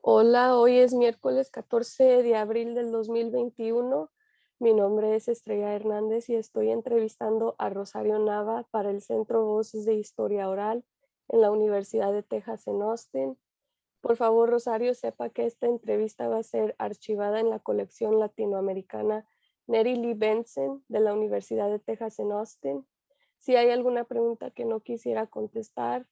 Hola, hoy es miércoles 14 de abril del 2021. Mi nombre es Estrella Hernández y estoy entrevistando a Rosario Nava para el Centro Voces de Historia Oral en la Universidad de Texas en Austin. Por favor, Rosario, sepa que esta entrevista va a ser archivada en la colección latinoamericana Nettie Lee Benson de la Universidad de Texas en Austin. Si hay alguna pregunta que no quisiera contestar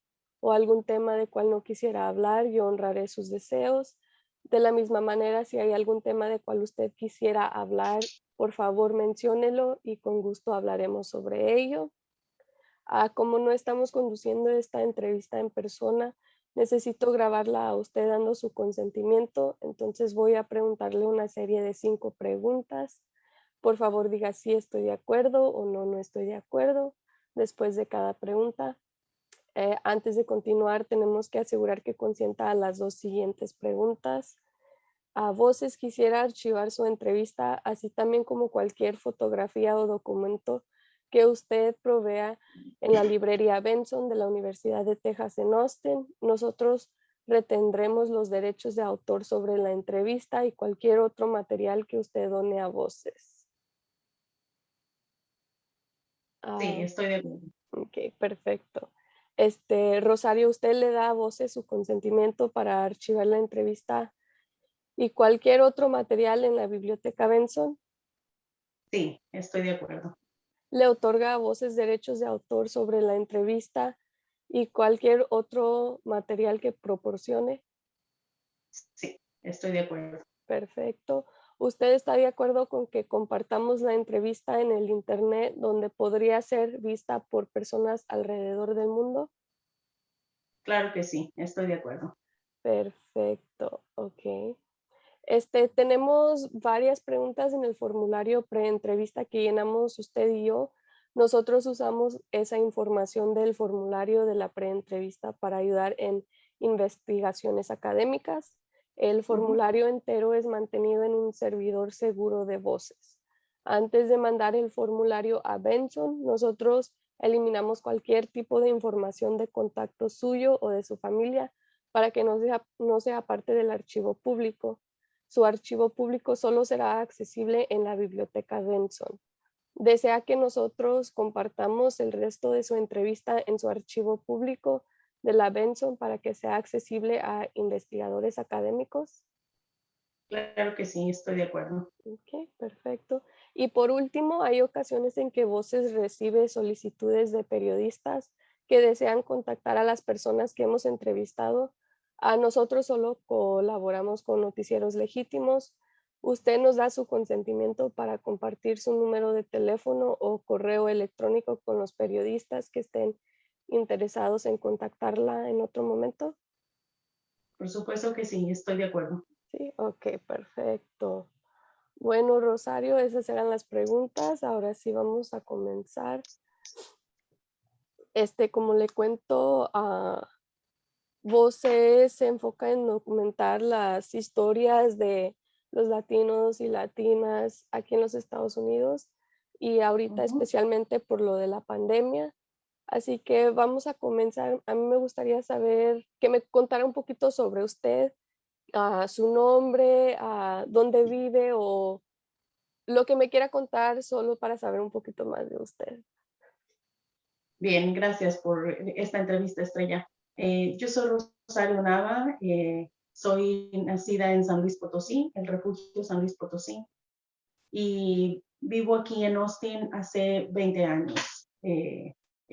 o algún tema de cual no quisiera hablar, yo honraré sus deseos. De la misma manera, si hay algún tema de cual usted quisiera hablar, por favor menciónelo y con gusto hablaremos sobre ello. Como no estamos conduciendo esta entrevista en persona, necesito grabarla a usted dando su consentimiento, entonces voy a preguntarle una serie de 5 preguntas. Por favor, diga si estoy de acuerdo o no, no estoy de acuerdo después de cada pregunta. Antes de continuar, tenemos que asegurar que consienta a las 2 siguientes preguntas. A Voces quisiera archivar su entrevista, así también como cualquier fotografía o documento que usted provea en la librería Benson de la Universidad de Texas en Austin. Nosotros retendremos los derechos de autor sobre la entrevista y cualquier otro material que usted done a Voces. Sí, Ah, estoy de acuerdo. ok, perfecto. Rosario, ¿usted le da a Voces su consentimiento para archivar la entrevista y cualquier otro material en la biblioteca Benson? Sí, estoy de acuerdo. Le otorga a Voces derechos de autor sobre la entrevista y cualquier otro material que proporcione. Sí, estoy de acuerdo. Perfecto. ¿Usted está de acuerdo con que compartamos la entrevista en el Internet donde podría ser vista por personas alrededor del mundo? Claro que sí, estoy de acuerdo. Perfecto, ok. Tenemos varias preguntas en el formulario preentrevista que llenamos usted y yo. Nosotros usamos esa información del formulario de la preentrevista para ayudar en investigaciones académicas. El Ujú. formulario entero es mantenido en un servidor seguro de Voces. Antes de mandar el formulario a Benson, nosotros eliminamos cualquier tipo de información de contacto suyo o de su familia para que no sea parte del archivo público. Su archivo público solo será accesible en la biblioteca Benson. ¿Desea que nosotros compartamos el resto de su entrevista en su archivo público de la Benson para que sea accesible a investigadores académicos? Claro que sí, estoy de acuerdo. Ok, perfecto. Y por último, hay ocasiones en que Voces recibe solicitudes de periodistas que desean contactar a las personas que hemos entrevistado. A nosotros solo colaboramos con noticieros legítimos. Usted nos da su consentimiento para compartir su número de teléfono o correo electrónico con los periodistas que estén interesados en contactarla en otro momento. Por supuesto que sí, estoy de acuerdo. Sí, ok, perfecto. Bueno, Rosario, esas eran las preguntas. Ahora sí vamos a comenzar. Como le cuento, Voces se enfoca en documentar las historias de los latinos y latinas aquí en los Estados Unidos y ahorita Ujú. especialmente por lo de la pandemia. Así que vamos a comenzar. A mí me gustaría saber que me contara un poquito sobre usted, su nombre, dónde vive o lo que me quiera contar solo para saber un poquito más de usted. Bien, gracias por esta entrevista, Estrella. Yo soy Rosario Nava, soy nacida en San Luis Potosí, el refugio San Luis Potosí, y vivo aquí en Austin hace 20 años.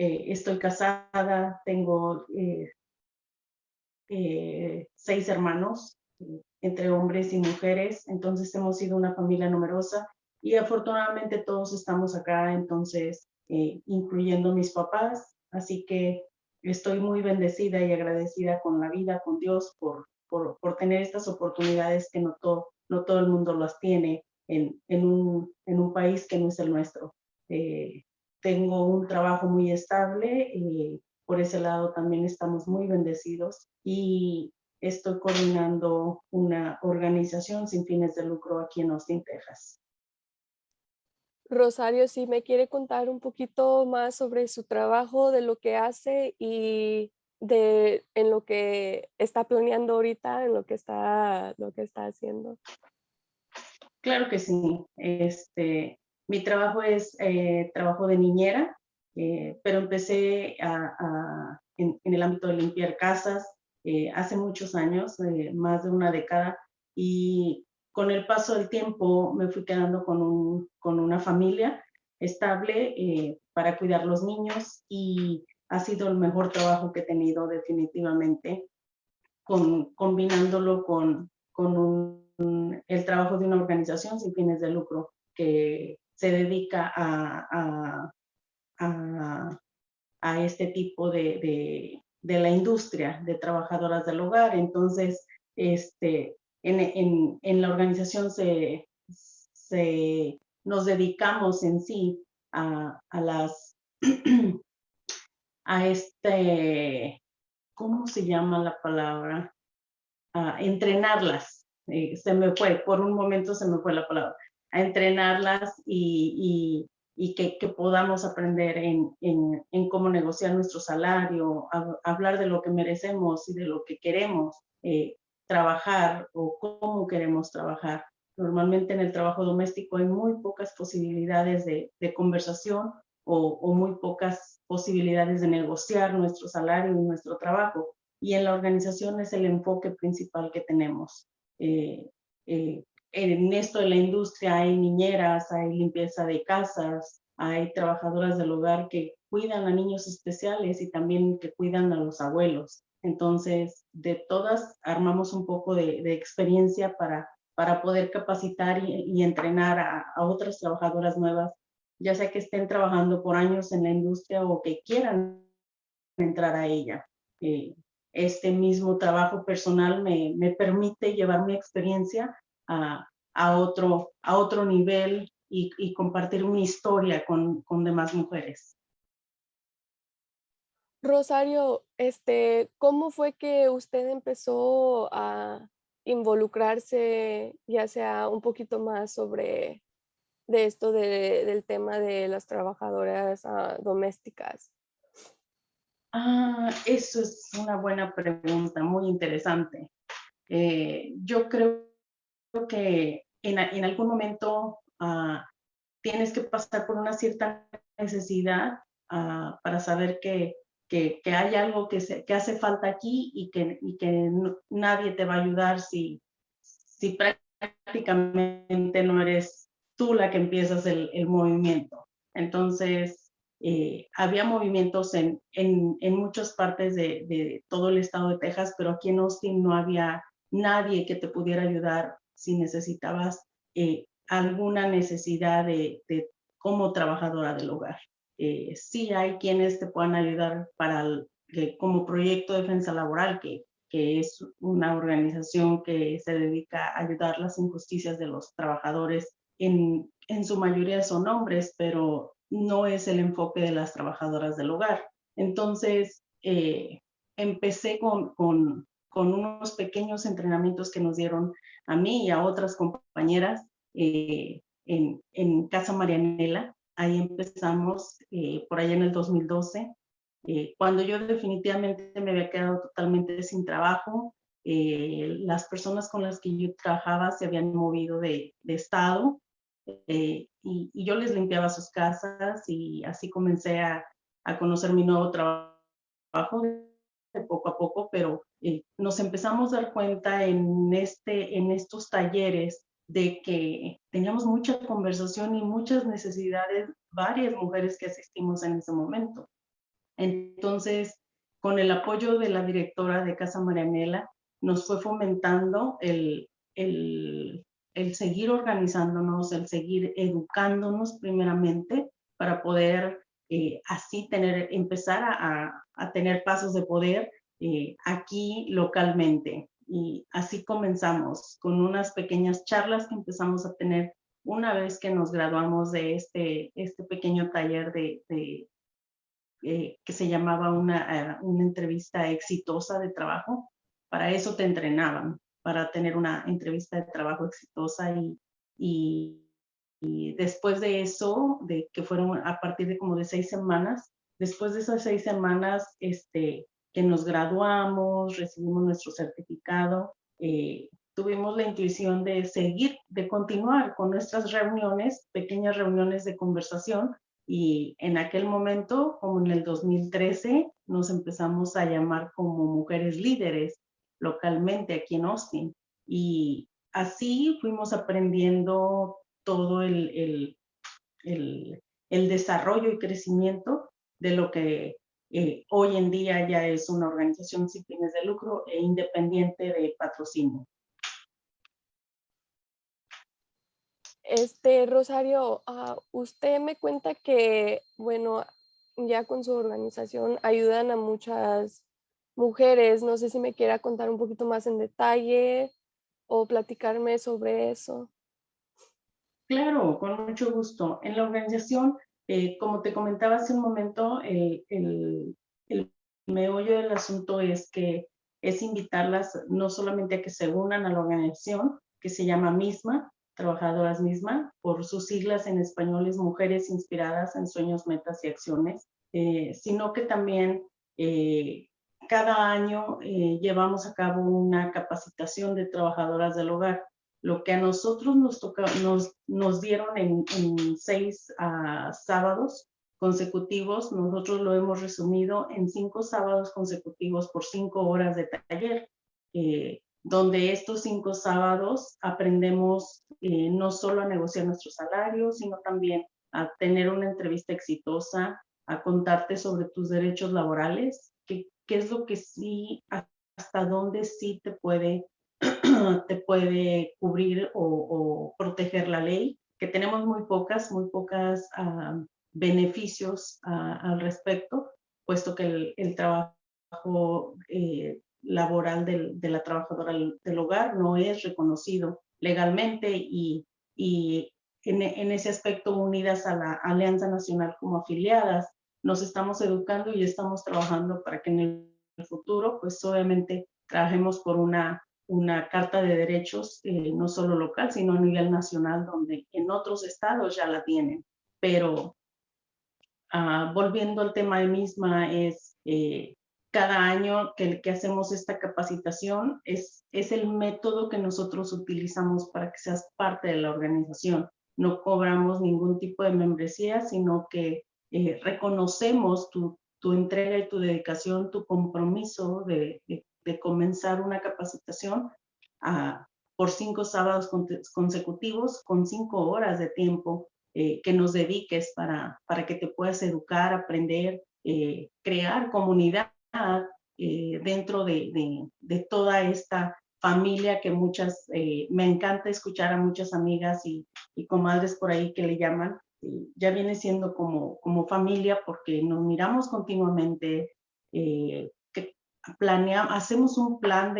Estoy casada, tengo 6 hermanos, entre hombres y mujeres, entonces hemos sido una familia numerosa y afortunadamente todos estamos acá, entonces, incluyendo mis papás, así que estoy muy bendecida y agradecida con la vida, con Dios, por tener estas oportunidades que no todo el mundo las tiene en un país que no es el nuestro. Eh, Tengo un trabajo muy estable, por ese lado también estamos muy bendecidos y estoy coordinando una organización sin fines de lucro aquí en Austin, Texas. Rosario, si me quiere contar un poquito más sobre su trabajo, de lo que hace y en lo que está planeando ahorita, en lo que está haciendo? Claro que sí. Mi trabajo es trabajo de niñera, pero empecé en el ámbito de limpiar casas hace muchos años, más de una década, y con el paso del tiempo me fui quedando con una familia estable para cuidar los niños y ha sido el mejor trabajo que he tenido definitivamente, combinándolo con el trabajo de una organización sin fines de lucro que se dedica a, a este tipo de la industria de trabajadoras del hogar. Entonces, en la organización nos dedicamos en sí a las, a ¿cómo se llama la palabra? A entrenarlas. Se me fue, por un momento se me fue la palabra, a entrenarlas y que podamos aprender en cómo negociar nuestro salario, hablar de lo que merecemos y de lo que queremos trabajar o cómo queremos trabajar. Normalmente en el trabajo doméstico hay muy pocas posibilidades de conversación o muy pocas posibilidades de negociar nuestro salario y nuestro trabajo y en la organización es el enfoque principal que tenemos. Eh, en esto de la industria hay niñeras, hay limpieza de casas, hay trabajadoras del hogar que cuidan a niños especiales y también que cuidan a los abuelos. Entonces, de todas armamos un poco de experiencia para poder capacitar y entrenar a otras trabajadoras nuevas, ya sea que estén trabajando por años en la industria o que quieran entrar a ella. Eh, este mismo trabajo personal me permite llevar mi experiencia a otro nivel y compartir mi historia con demás mujeres. Rosario, ¿cómo fue que usted empezó a involucrarse, ya sea un poquito más sobre de esto del tema de las trabajadoras, domésticas? Eso es una buena pregunta, muy interesante. Yo creo que en algún momento tienes que pasar por una cierta necesidad para saber que hay algo que hace falta aquí y que nadie te va a ayudar si prácticamente no eres tú la que empiezas el movimiento. Entonces, había movimientos en muchas partes de todo el estado de Texas, pero aquí en Austin no había nadie que te pudiera ayudar si necesitabas alguna necesidad como trabajadora del hogar. Sí hay quienes te puedan ayudar como proyecto de defensa laboral, que es una organización que se dedica a ayudar las injusticias de los trabajadores. En su mayoría son hombres, pero no es el enfoque de las trabajadoras del hogar. Entonces, empecé con unos pequeños entrenamientos que nos dieron a mí y a otras compañeras en Casa Marianela. Ahí empezamos por allá en el 2012, cuando yo definitivamente me había quedado totalmente sin trabajo. Las personas con las que yo trabajaba se habían movido de estado y yo les limpiaba sus casas y así comencé a conocer mi nuevo trabajo de poco a poco, pero nos empezamos a dar cuenta en estos talleres de que teníamos mucha conversación y muchas necesidades, varias mujeres que asistimos en ese momento. Entonces, con el apoyo de la directora de Casa Marianela, nos fue fomentando el seguir organizándonos, el seguir educándonos primeramente para poder así empezar a tener pasos de poder aquí localmente. Y así comenzamos con unas pequeñas charlas que empezamos a tener una vez que nos graduamos de este pequeño taller que se llamaba una entrevista exitosa de trabajo. Para eso te entrenaban, para tener una entrevista de trabajo exitosa y, y después de eso, de que fueron a partir de como de 6 semanas, después de esas 6 semanas, que nos graduamos, recibimos nuestro certificado, tuvimos la intuición de seguir, de continuar con nuestras reuniones, pequeñas reuniones de conversación, y en aquel momento, como en el 2013, nos empezamos a llamar como mujeres líderes localmente aquí en Austin. Y así fuimos aprendiendo todo el desarrollo y crecimiento de lo que hoy en día ya es una organización sin fines de lucro e independiente de patrocinio. Rosario, usted me cuenta que, bueno, ya con su organización ayudan a muchas mujeres. No sé si me quiera contar un poquito más en detalle o platicarme sobre eso. Claro, con mucho gusto. En la organización, como te comentaba hace un momento, el meollo del asunto es que es invitarlas no solamente a que se unan a la organización, que se llama MISMA, Trabajadoras MISMA, por sus siglas en español es Mujeres Inspiradas en Sueños, Metas y Acciones, sino que también cada año llevamos a cabo una capacitación de trabajadoras del hogar. Lo que a nosotros nos dieron en 6 sábados consecutivos, nosotros lo hemos resumido en 5 sábados consecutivos por 5 horas de taller, donde estos 5 sábados aprendemos no solo a negociar nuestro salario, sino también a tener una entrevista exitosa, a contarte sobre tus derechos laborales, qué es lo que sí, hasta dónde sí te puede cubrir o proteger la ley, que tenemos muy pocas beneficios al respecto, puesto que el trabajo laboral de la trabajadora del hogar no es reconocido legalmente y en ese aspecto, unidas a la Alianza Nacional como afiliadas, nos estamos educando y estamos trabajando para que en el futuro, pues obviamente, trabajemos por una carta de derechos, no solo local, sino a nivel nacional, donde en otros estados ya la tienen. Pero volviendo al tema de misma, es cada año que hacemos esta capacitación, es el método que nosotros utilizamos para que seas parte de la organización. No cobramos ningún tipo de membresía, sino que reconocemos tu entrega y tu dedicación, tu compromiso de comenzar una capacitación por 5 sábados consecutivos con 5 horas de tiempo que nos dediques para que te puedas educar, aprender, crear comunidad dentro de toda esta familia que me encanta escuchar a muchas amigas y comadres por ahí que le llaman, ya viene siendo como familia porque nos miramos continuamente, hacemos un plan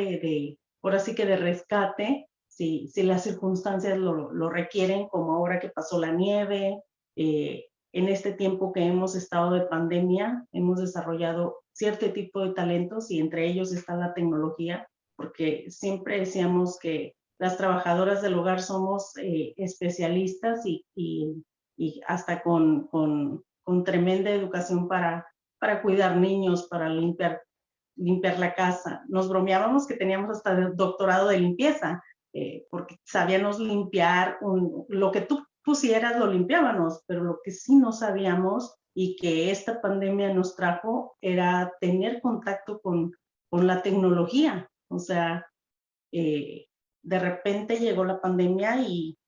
ahora sí que de rescate, si las circunstancias lo requieren, como ahora que pasó la nieve, en este tiempo que hemos estado de pandemia, hemos desarrollado cierto tipo de talentos y entre ellos está la tecnología, porque siempre decíamos que las trabajadoras del hogar somos especialistas y hasta con tremenda educación para cuidar niños, para limpiar la casa. Nos bromeábamos que teníamos hasta el doctorado de limpieza, porque sabíamos limpiar, lo que tú pusieras lo limpiábamos, pero lo que sí no sabíamos y que esta pandemia nos trajo era tener contacto con la tecnología. O sea, de repente llegó la pandemia y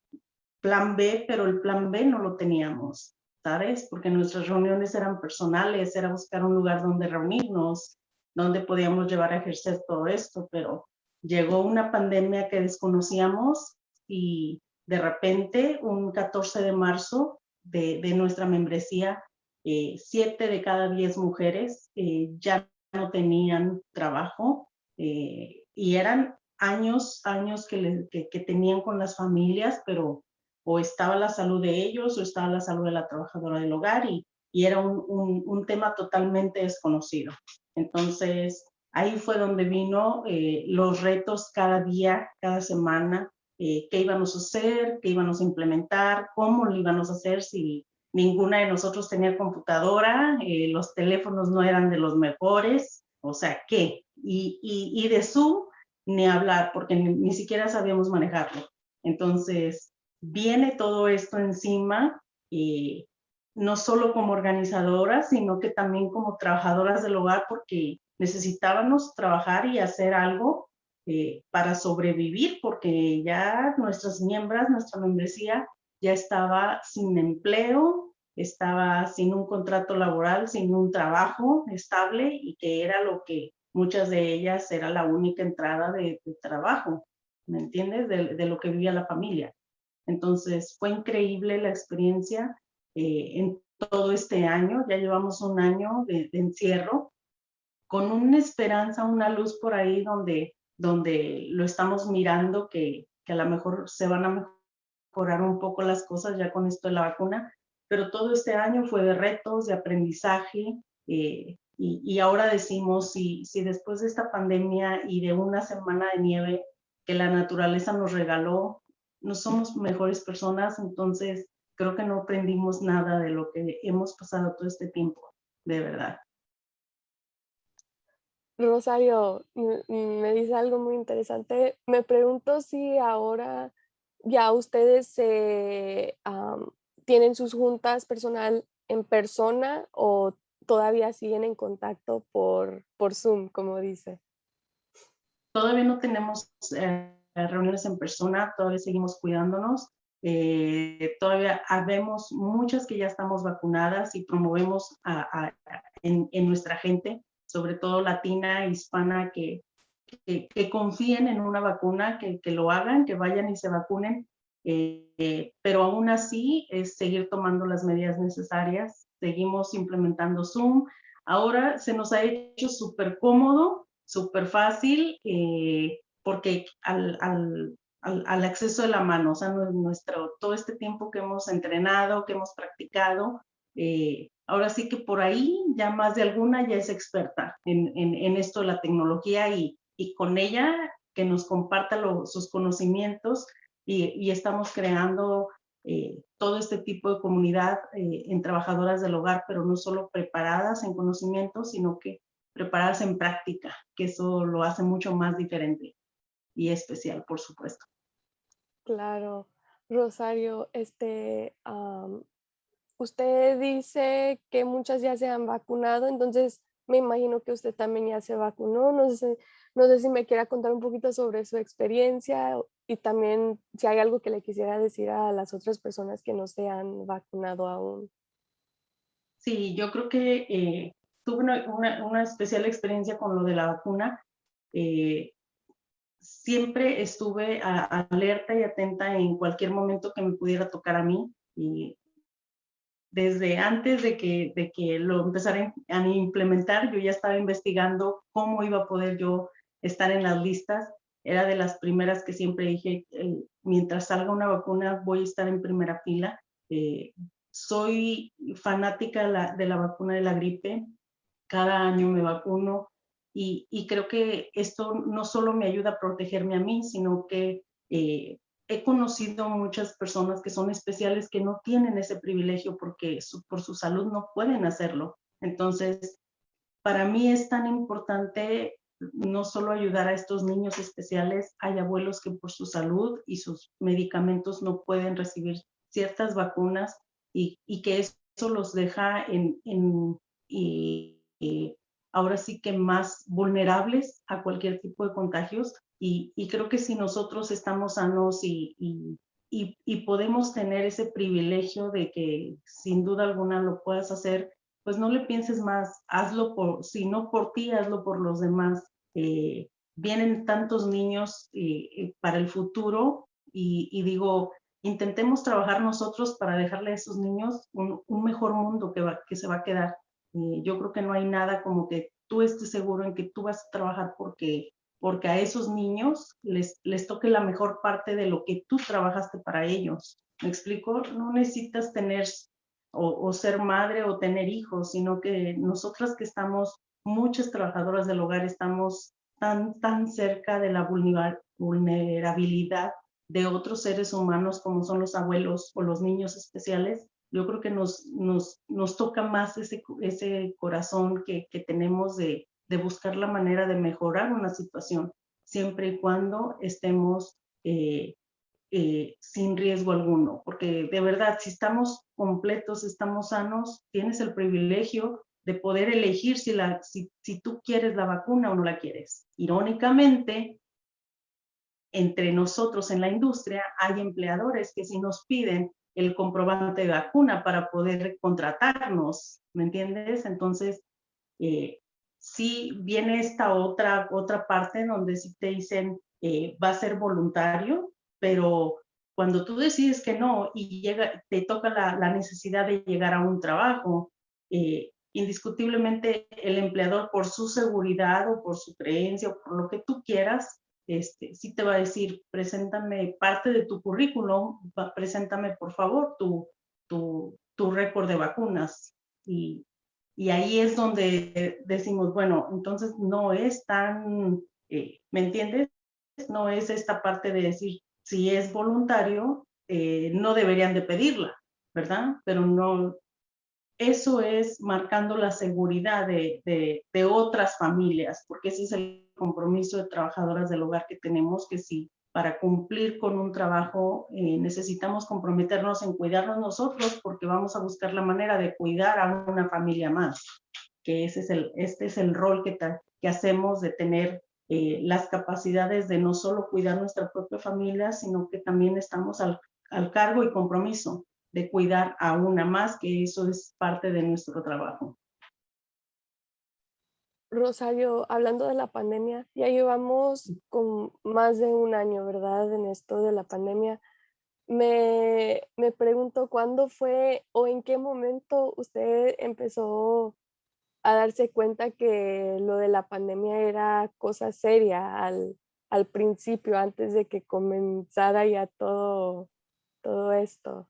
plan B, pero el plan B no lo teníamos, ¿sabes? Porque nuestras reuniones eran personales, era buscar un lugar donde reunirnos, donde podíamos llevar a ejercer todo esto, pero llegó una pandemia que desconocíamos y de repente, un 14 de marzo de nuestra membresía, 7 de cada 10 mujeres ya no tenían trabajo y eran años que tenían con las familias, pero o estaba la salud de ellos o estaba la salud de la trabajadora del hogar y era un tema totalmente desconocido. Entonces, ahí fue donde vino los retos cada día, cada semana, qué íbamos a hacer, qué íbamos a implementar, cómo lo íbamos a hacer si ninguna de nosotros tenía computadora, los teléfonos no eran de los mejores, O sea, ¿qué? Y de Zoom ni hablar, porque ni siquiera sabíamos manejarlo. Entonces, viene todo esto encima, no solo como organizadoras, sino que también como trabajadoras del hogar, porque necesitábamos trabajar y hacer algo para sobrevivir, porque ya nuestras miembros, nuestra membresía, ya estaba sin empleo, estaba sin un contrato laboral, sin un trabajo estable y que era lo que muchas de ellas era la única entrada de trabajo, ¿me entiendes? De lo que vivía la familia. Entonces fue increíble la experiencia en todo este año, ya llevamos un año de encierro, con una esperanza, una luz por ahí donde lo estamos mirando, que a lo mejor se van a mejorar un poco las cosas ya con esto de la vacuna, pero todo este año fue de retos, de aprendizaje, y ahora decimos, si después de esta pandemia y de una semana de nieve que la naturaleza nos regaló, no somos mejores personas, entonces creo que no aprendimos nada de lo que hemos pasado todo este tiempo, de verdad. Rosario, me dice algo muy interesante. Me pregunto si ahora ya ustedes tienen sus juntas personal en persona o todavía siguen en contacto por Zoom, como dice. Todavía no tenemos reuniones en persona, todavía seguimos cuidándonos. Todavía habemos muchas que ya estamos vacunadas y promovemos en nuestra gente, sobre todo latina, hispana, que confíen en una vacuna, que lo hagan, que vayan y se vacunen. Pero aún así es seguir tomando las medidas necesarias. Seguimos implementando Zoom. Ahora se nos ha hecho súper cómodo, súper fácil, porque al acceso de la mano, o sea, todo este tiempo que hemos entrenado, que hemos practicado, ahora sí que por ahí ya más de alguna ya es experta en esto de la tecnología y con ella que nos comparta sus conocimientos y estamos creando todo este tipo de comunidad en trabajadoras del hogar, pero no solo preparadas en conocimiento, sino que preparadas en práctica, que eso lo hace mucho más diferente y especial, por supuesto. Claro. Rosario, usted dice que muchas ya se han vacunado, entonces me imagino que usted también ya se vacunó. No sé si me quiera contar un poquito sobre su experiencia y también si hay algo que le quisiera decir a las otras personas que no se han vacunado aún. Sí, yo creo que tuve una especial experiencia con lo de la vacuna. Eh, Siempre estuve alerta y atenta en cualquier momento que me pudiera tocar a mí. Y desde antes de que lo empezara a implementar, yo ya estaba investigando cómo iba a poder yo estar en las listas. Era de las primeras que siempre dije, mientras salga una vacuna voy a estar en primera fila. Eh, Soy fanática de la vacuna de la gripe. Cada año me vacuno y creo que esto no solo me ayuda a protegerme a mí, sino que he conocido muchas personas que son especiales que no tienen ese privilegio porque por su salud no pueden hacerlo. Entonces, para mí es tan importante no solo ayudar a estos niños especiales, hay abuelos que por su salud y sus medicamentos no pueden recibir ciertas vacunas y que eso los deja y ahora sí que más vulnerables a cualquier tipo de contagios. Y creo que si nosotros estamos sanos y podemos tener ese privilegio de que sin duda alguna lo puedas hacer, pues no le pienses más, hazlo si no por ti, hazlo por los demás. Vienen tantos niños para el futuro y digo, intentemos trabajar nosotros para dejarle a esos niños un mejor mundo que se va a quedar. Yo creo que no hay nada como que tú estés seguro en que tú vas a trabajar porque a esos niños les toque la mejor parte de lo que tú trabajaste para ellos. ¿Me explico? No necesitas tener o ser madre o tener hijos, sino que nosotras que estamos, muchas trabajadoras del hogar, estamos tan cerca de la vulnerabilidad de otros seres humanos como son los abuelos o los niños especiales. Yo creo que nos toca más ese corazón que tenemos de buscar la manera de mejorar una situación, siempre y cuando estemos sin riesgo alguno, porque de verdad, si estamos completos, estamos sanos, tienes el privilegio de poder elegir si tú quieres la vacuna o no la quieres. Irónicamente, entre nosotros en la industria hay empleadores que sí nos piden el comprobante de vacuna para poder contratarnos, ¿me entiendes? Entonces, sí viene esta otra parte donde sí te dicen va a ser voluntario, pero cuando tú decides que no y te toca la necesidad de llegar a un trabajo, indiscutiblemente el empleador por su seguridad o por su creencia o por lo que tú quieras, sí te va a decir, preséntame parte de tu currículum, preséntame por favor tu récord de vacunas. Y ahí es donde decimos, bueno, entonces no es tan, ¿me entiendes? No es esta parte de decir, si es voluntario, no deberían de pedirla, ¿verdad? Pero no, eso es marcando la seguridad de otras familias, porque ese es el compromiso de trabajadoras del hogar que tenemos, que si para cumplir con un trabajo necesitamos comprometernos en cuidarnos nosotros, porque vamos a buscar la manera de cuidar a una familia más, que este es el rol que hacemos de tener las capacidades de no solo cuidar nuestra propia familia, sino que también estamos al cargo y compromiso de cuidar a una más, que eso es parte de nuestro trabajo. Rosario, hablando de la pandemia, ya llevamos con más de un año, ¿verdad? En esto de la pandemia. Me pregunto cuándo fue o en qué momento usted empezó a darse cuenta que lo de la pandemia era cosa seria al principio, antes de que comenzara ya todo esto.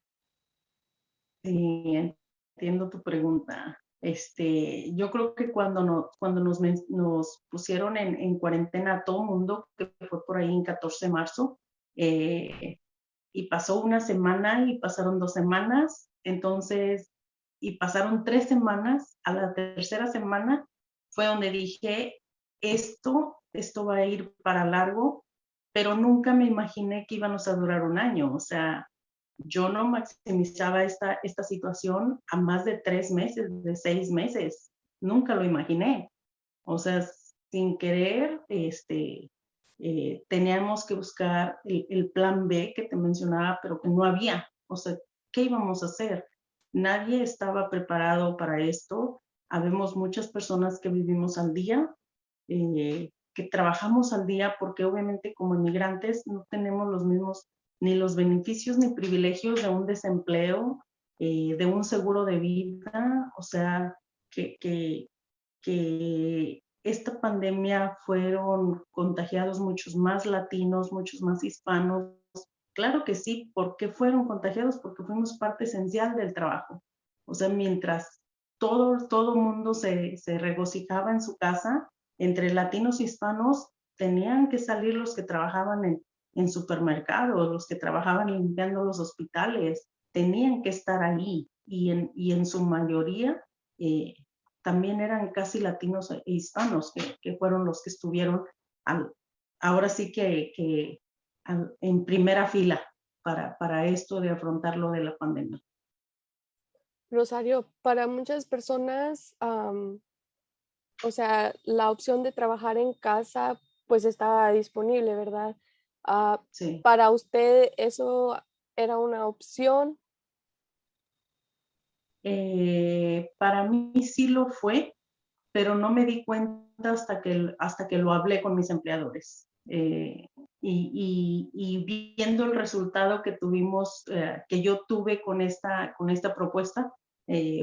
Sí, entiendo tu pregunta. Yo creo que cuando nos pusieron en cuarentena a todo mundo, que fue por ahí en 14 de marzo, eh, y pasó una semana y pasaron 2 semanas, entonces, y pasaron 3 semanas, a la tercera semana fue donde dije, esto va a ir para largo, pero nunca me imaginé que íbamos a durar un año, o sea, yo no maximizaba esta situación a más de 3 meses, de 6 meses, nunca lo imaginé, o sea, sin querer, teníamos que buscar el plan B que te mencionaba, pero que no había. O sea, ¿qué íbamos a hacer? Nadie estaba preparado para esto. Habemos muchas personas que vivimos al día, que trabajamos al día, porque obviamente como inmigrantes no tenemos los mismos ni los beneficios ni privilegios de un desempleo, de un seguro de vida. O sea, que esta pandemia fueron contagiados muchos más latinos, muchos más hispanos. Claro que sí. ¿Por qué fueron contagiados? Porque fuimos parte esencial del trabajo. O sea, mientras todo mundo se regocijaba en su casa, entre latinos y hispanos tenían que salir los que trabajaban en supermercados, los que trabajaban limpiando los hospitales, tenían que estar ahí y en su mayoría también eran casi latinos e hispanos, que fueron los que estuvieron ahora sí que en primera fila para esto de afrontar lo de la pandemia. Rosario, para muchas personas, o sea, la opción de trabajar en casa, pues estaba disponible, ¿verdad? Ah, Sí. ¿Para usted eso era una opción? Para mí sí lo fue, pero no me di cuenta hasta que lo hablé con mis empleadores. Y viendo el resultado que tuvimos, que yo tuve con esta propuesta,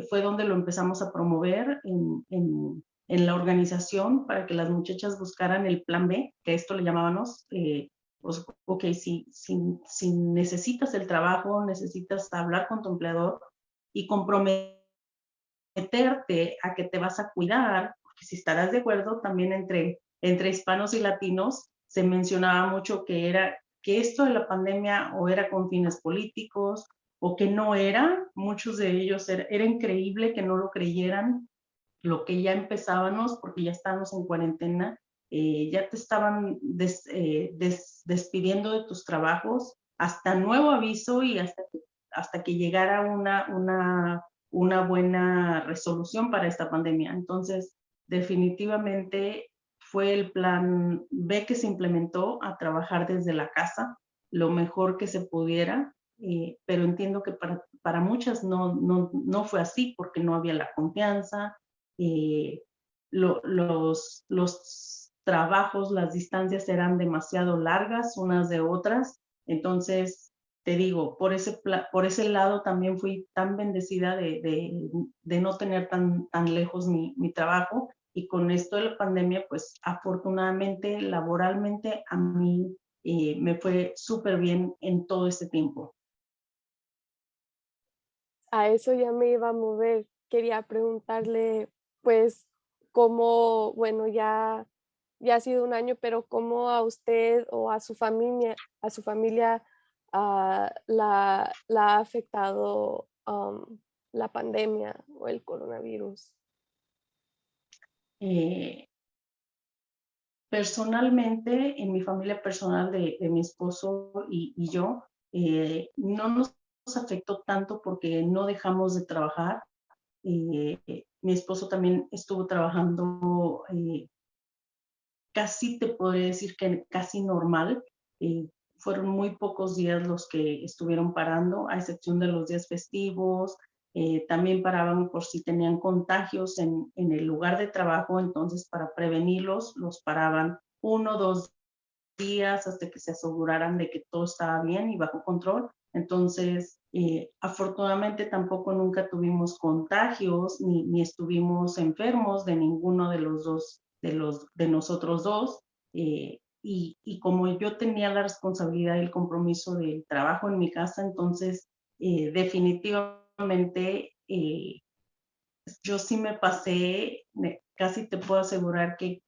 fue donde lo empezamos a promover en la organización para que las muchachas buscaran el plan B, que esto le llamábamos, pues, ok, si necesitas el trabajo, necesitas hablar con tu empleador y comprometerte a que te vas a cuidar, porque si estarás de acuerdo, también entre hispanos y latinos se mencionaba mucho que esto de la pandemia o era con fines políticos o que no era, muchos de ellos era increíble que no lo creyeran, lo que ya empezábamos, porque ya estábamos en cuarentena, ya te estaban despidiendo de tus trabajos hasta nuevo aviso y hasta que llegara una buena resolución para esta pandemia. Entonces, definitivamente fue el plan B que se implementó, a trabajar desde la casa lo mejor que se pudiera, pero entiendo que para muchas no fue así porque no había la confianza, los trabajos, las distancias eran demasiado largas unas de otras, entonces te digo, por ese lado también fui tan bendecida de no tener tan lejos mi trabajo, y con esto de la pandemia, pues afortunadamente, laboralmente, a mí me fue súper bien en todo este tiempo. A eso ya me iba a mover. Quería preguntarle, pues, cómo, bueno, ya ha sido un año, pero cómo a usted o a su familia, la ha afectado, la pandemia o el coronavirus. Eh, Personalmente, en mi familia personal de mi esposo y yo, no nos afectó tanto porque no dejamos de trabajar. Mi esposo también estuvo trabajando, casi te podría decir que casi normal. Fueron muy pocos días los que estuvieron parando, a excepción de los días festivos. También paraban por si tenían contagios en el lugar de trabajo, entonces para prevenirlos, los paraban 1 o 2 días hasta que se aseguraran de que todo estaba bien y bajo control. Entonces, afortunadamente tampoco nunca tuvimos contagios ni estuvimos enfermos de ninguno de los dos, de nosotros dos. Y como yo tenía la responsabilidad y el compromiso del trabajo en mi casa, entonces definitivamente yo sí me pasé, casi te puedo asegurar ¿qué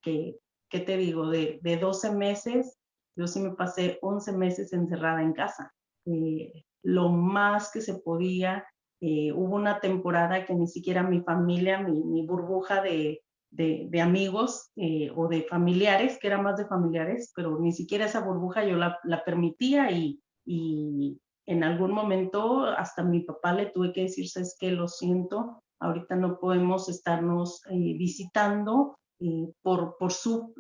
te digo? De 12 meses, yo sí me pasé 11 meses encerrada en casa. Lo más que se podía. Hubo una temporada que ni siquiera mi familia, mi burbuja de amigos o de familiares, que era más de familiares, pero ni siquiera esa burbuja yo la permitía, y en algún momento hasta mi papá le tuve que decir, ¿sabes qué? Lo siento, ahorita no podemos estarnos visitando por su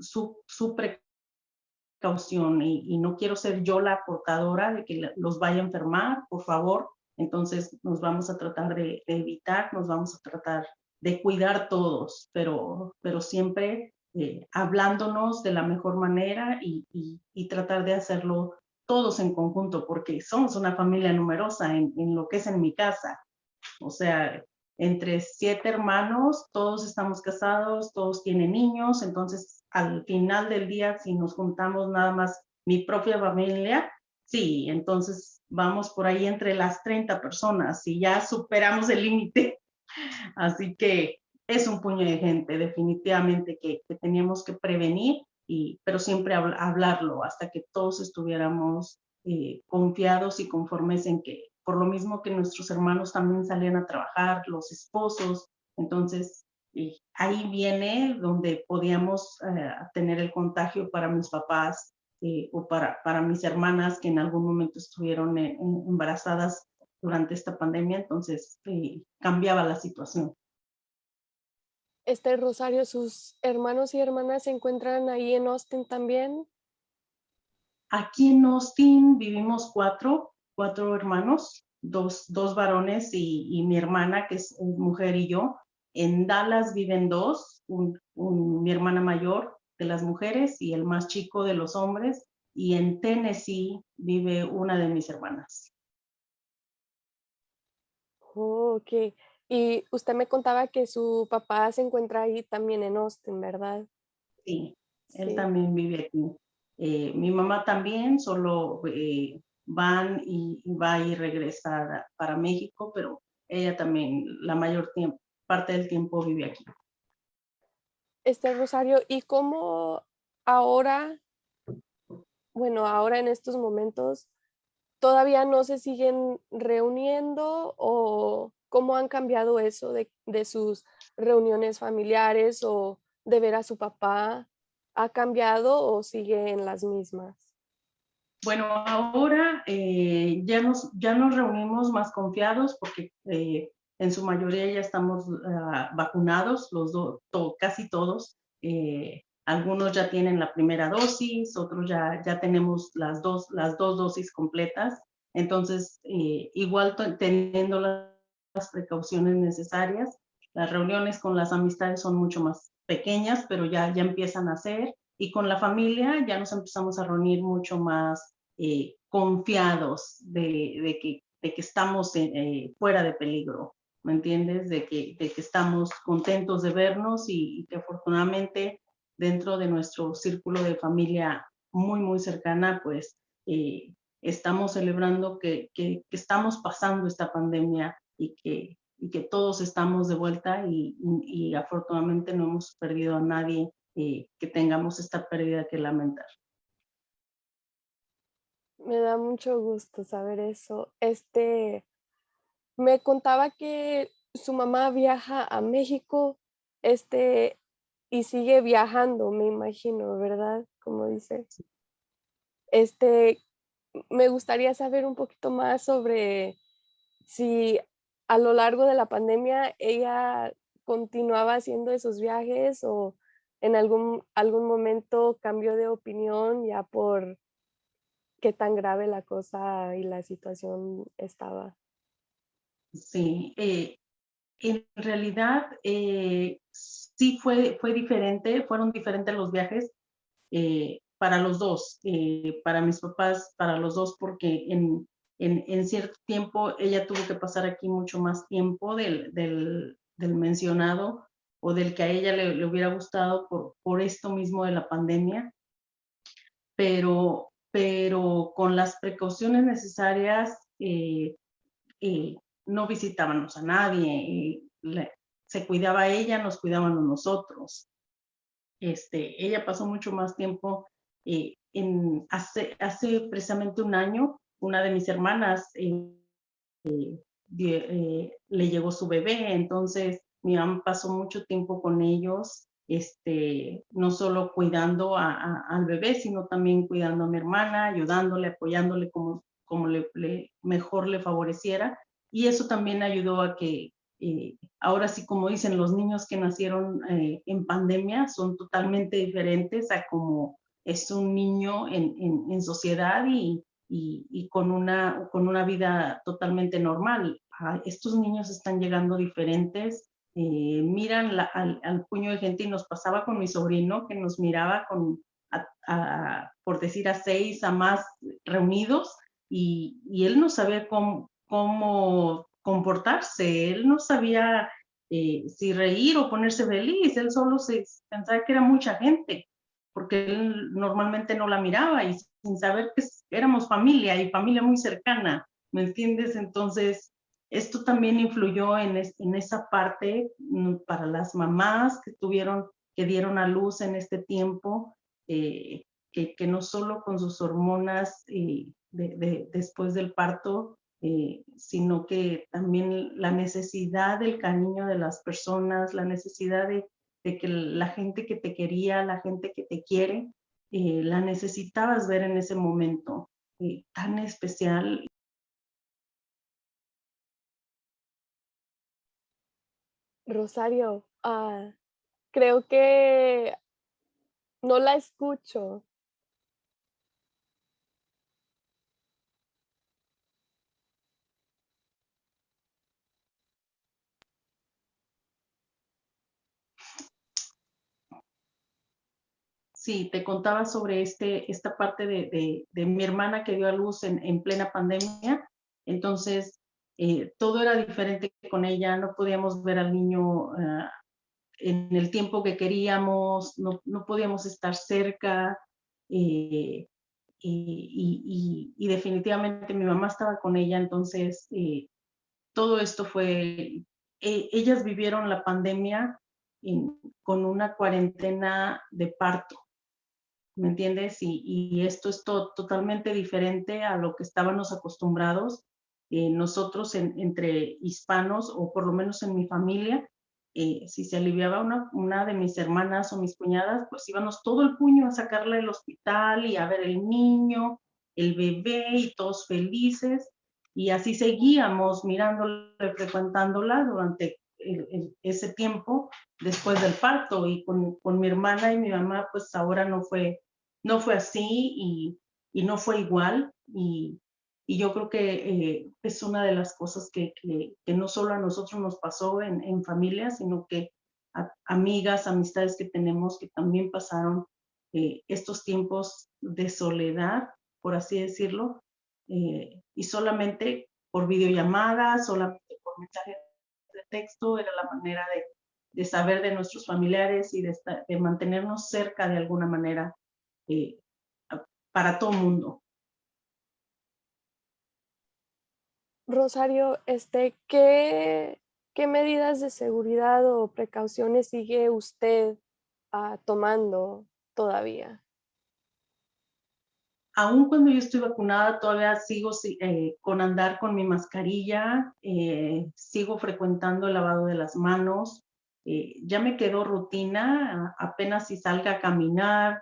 precaución, y no quiero ser yo la portadora de que los vaya a enfermar, por favor. Entonces nos vamos a tratar de evitar, nos vamos a tratar de cuidar todos, pero siempre hablándonos de la mejor manera, y tratar de hacerlo todos en conjunto, porque somos una familia numerosa en lo que es en mi casa. O sea, entre 7 hermanos, todos estamos casados, todos tienen niños, entonces al final del día, si nos juntamos nada más mi propia familia, sí, entonces vamos por ahí entre las 30 personas y ya superamos el límite. Así que es un puño de gente, definitivamente, que teníamos que prevenir, pero siempre hablarlo hasta que todos estuviéramos confiados y conformes en que, por lo mismo que nuestros hermanos también salían a trabajar, los esposos, entonces ahí viene donde podíamos tener el contagio para mis papás, o para mis hermanas que en algún momento estuvieron embarazadas durante esta pandemia, entonces cambiaba la situación. Rosario, ¿sus hermanos y hermanas se encuentran ahí en Austin también? Aquí en Austin vivimos cuatro hermanos, dos varones y mi hermana, que es mujer, y yo. En Dallas viven dos, mi hermana mayor de las mujeres y el más chico de los hombres. Y en Tennessee vive una de mis hermanas. Oh, okey. Y usted me contaba que su papá se encuentra ahí también en Austin, ¿verdad? Sí, él Sí. también vive aquí. Mi mamá también, solo van y va y regresa para México, pero ella también la mayor parte del tiempo vive aquí. Rosario, ¿y cómo ahora, bueno, ahora en estos momentos, todavía no se siguen reuniendo o ¿Cómo han cambiado eso de sus reuniones familiares o de ver a su papá? ¿Ha cambiado o sigue en las mismas? Bueno, ahora ya nos reunimos más confiados porque en su mayoría ya estamos vacunados, casi todos. Algunos ya tienen la primera dosis, otros ya tenemos las dos dosis completas. Entonces, igual teniendo las precauciones necesarias, las reuniones con las amistades son mucho más pequeñas, pero ya empiezan a ser. Y con la familia ya nos empezamos a reunir mucho más confiados de que estamos fuera de peligro, ¿me entiendes? De que estamos contentos de vernos y que afortunadamente dentro de nuestro círculo de familia muy cercana, pues estamos celebrando que estamos pasando esta pandemia y que todos estamos de vuelta y afortunadamente no hemos perdido a nadie que tengamos esta pérdida que lamentar. Me da mucho gusto saber eso. Me contaba que su mamá viaja a México, este, y sigue viajando, me imagino, ¿verdad? Como dice. Este, Me gustaría saber un poquito más sobre si a lo largo de la pandemia ella continuaba haciendo esos viajes o en algún momento cambió de opinión ya por qué tan grave la cosa y la situación estaba. Sí, en realidad sí fue diferente, fueron diferentes los viajes para los dos, para mis papás, para los dos, porque en cierto tiempo ella tuvo que pasar aquí mucho más tiempo del mencionado o del que a ella le hubiera gustado por esto mismo de la pandemia, pero con las precauciones necesarias eh, no visitábamos a nadie, se cuidaba ella, nos cuidábamos nosotros. Ella pasó mucho más tiempo, hace precisamente un año, una de mis hermanas le llegó su bebé, entonces mi mamá pasó mucho tiempo con ellos, no solo cuidando al bebé, sino también cuidando a mi hermana, ayudándole, apoyándole como mejor le favoreciera. Y eso también ayudó a que, ahora sí, como dicen, los niños que nacieron en pandemia son totalmente diferentes a como es un niño en sociedad y con una vida totalmente normal. Estos niños están llegando diferentes, miran al puño de gente y nos pasaba con mi sobrino que nos miraba por decir a 6 a más reunidos y él no sabía cómo comportarse, él no sabía si reír o ponerse feliz, él solo pensaba que era mucha gente porque él normalmente no la miraba y sin saber que éramos familia y familia muy cercana, ¿me entiendes? Entonces, esto también influyó en esa parte para las mamás que dieron a luz en este tiempo, que no solo con sus hormonas después del parto, sino que también la necesidad del cariño de las personas, la necesidad de que la gente que te quería, la gente que te quiere, la necesitabas ver en ese momento tan especial. Rosario, creo que no la escucho. Sí, te contaba sobre esta parte de mi hermana que dio a luz en plena pandemia. Entonces, todo era diferente con ella, no podíamos ver al niño en el tiempo que queríamos, no podíamos estar cerca. eh, y definitivamente mi mamá estaba con ella, entonces todo esto fue, ellas vivieron la pandemia con una cuarentena de parto, ¿me entiendes? Y esto es totalmente diferente a lo que estábamos acostumbrados. nosotros entre hispanos, o por lo menos en mi familia, si se aliviaba una de mis hermanas o mis cuñadas, pues íbamos todo el puño a sacarla del hospital y a ver el niño, el bebé y todos felices. Y así seguíamos mirándola, frecuentándola durante ese tiempo después del parto. Y con mi hermana y mi mamá, pues ahora no fue así y no fue igual. Y yo creo que es una de las cosas que no solo a nosotros nos pasó en familia, sino que a amigas, amistades que tenemos que también pasaron estos tiempos de soledad, por así decirlo, y solamente por videollamadas, solamente por mensajes de texto, era la manera de saber de nuestros familiares y de mantenernos cerca de alguna manera eh, para todo el mundo. Rosario, ¿qué medidas de seguridad o precauciones sigue usted tomando todavía? Aún cuando yo estoy vacunada, todavía sigo con andar con mi mascarilla, sigo frecuentando el lavado de las manos. Ya me quedó rutina, apenas si salga a caminar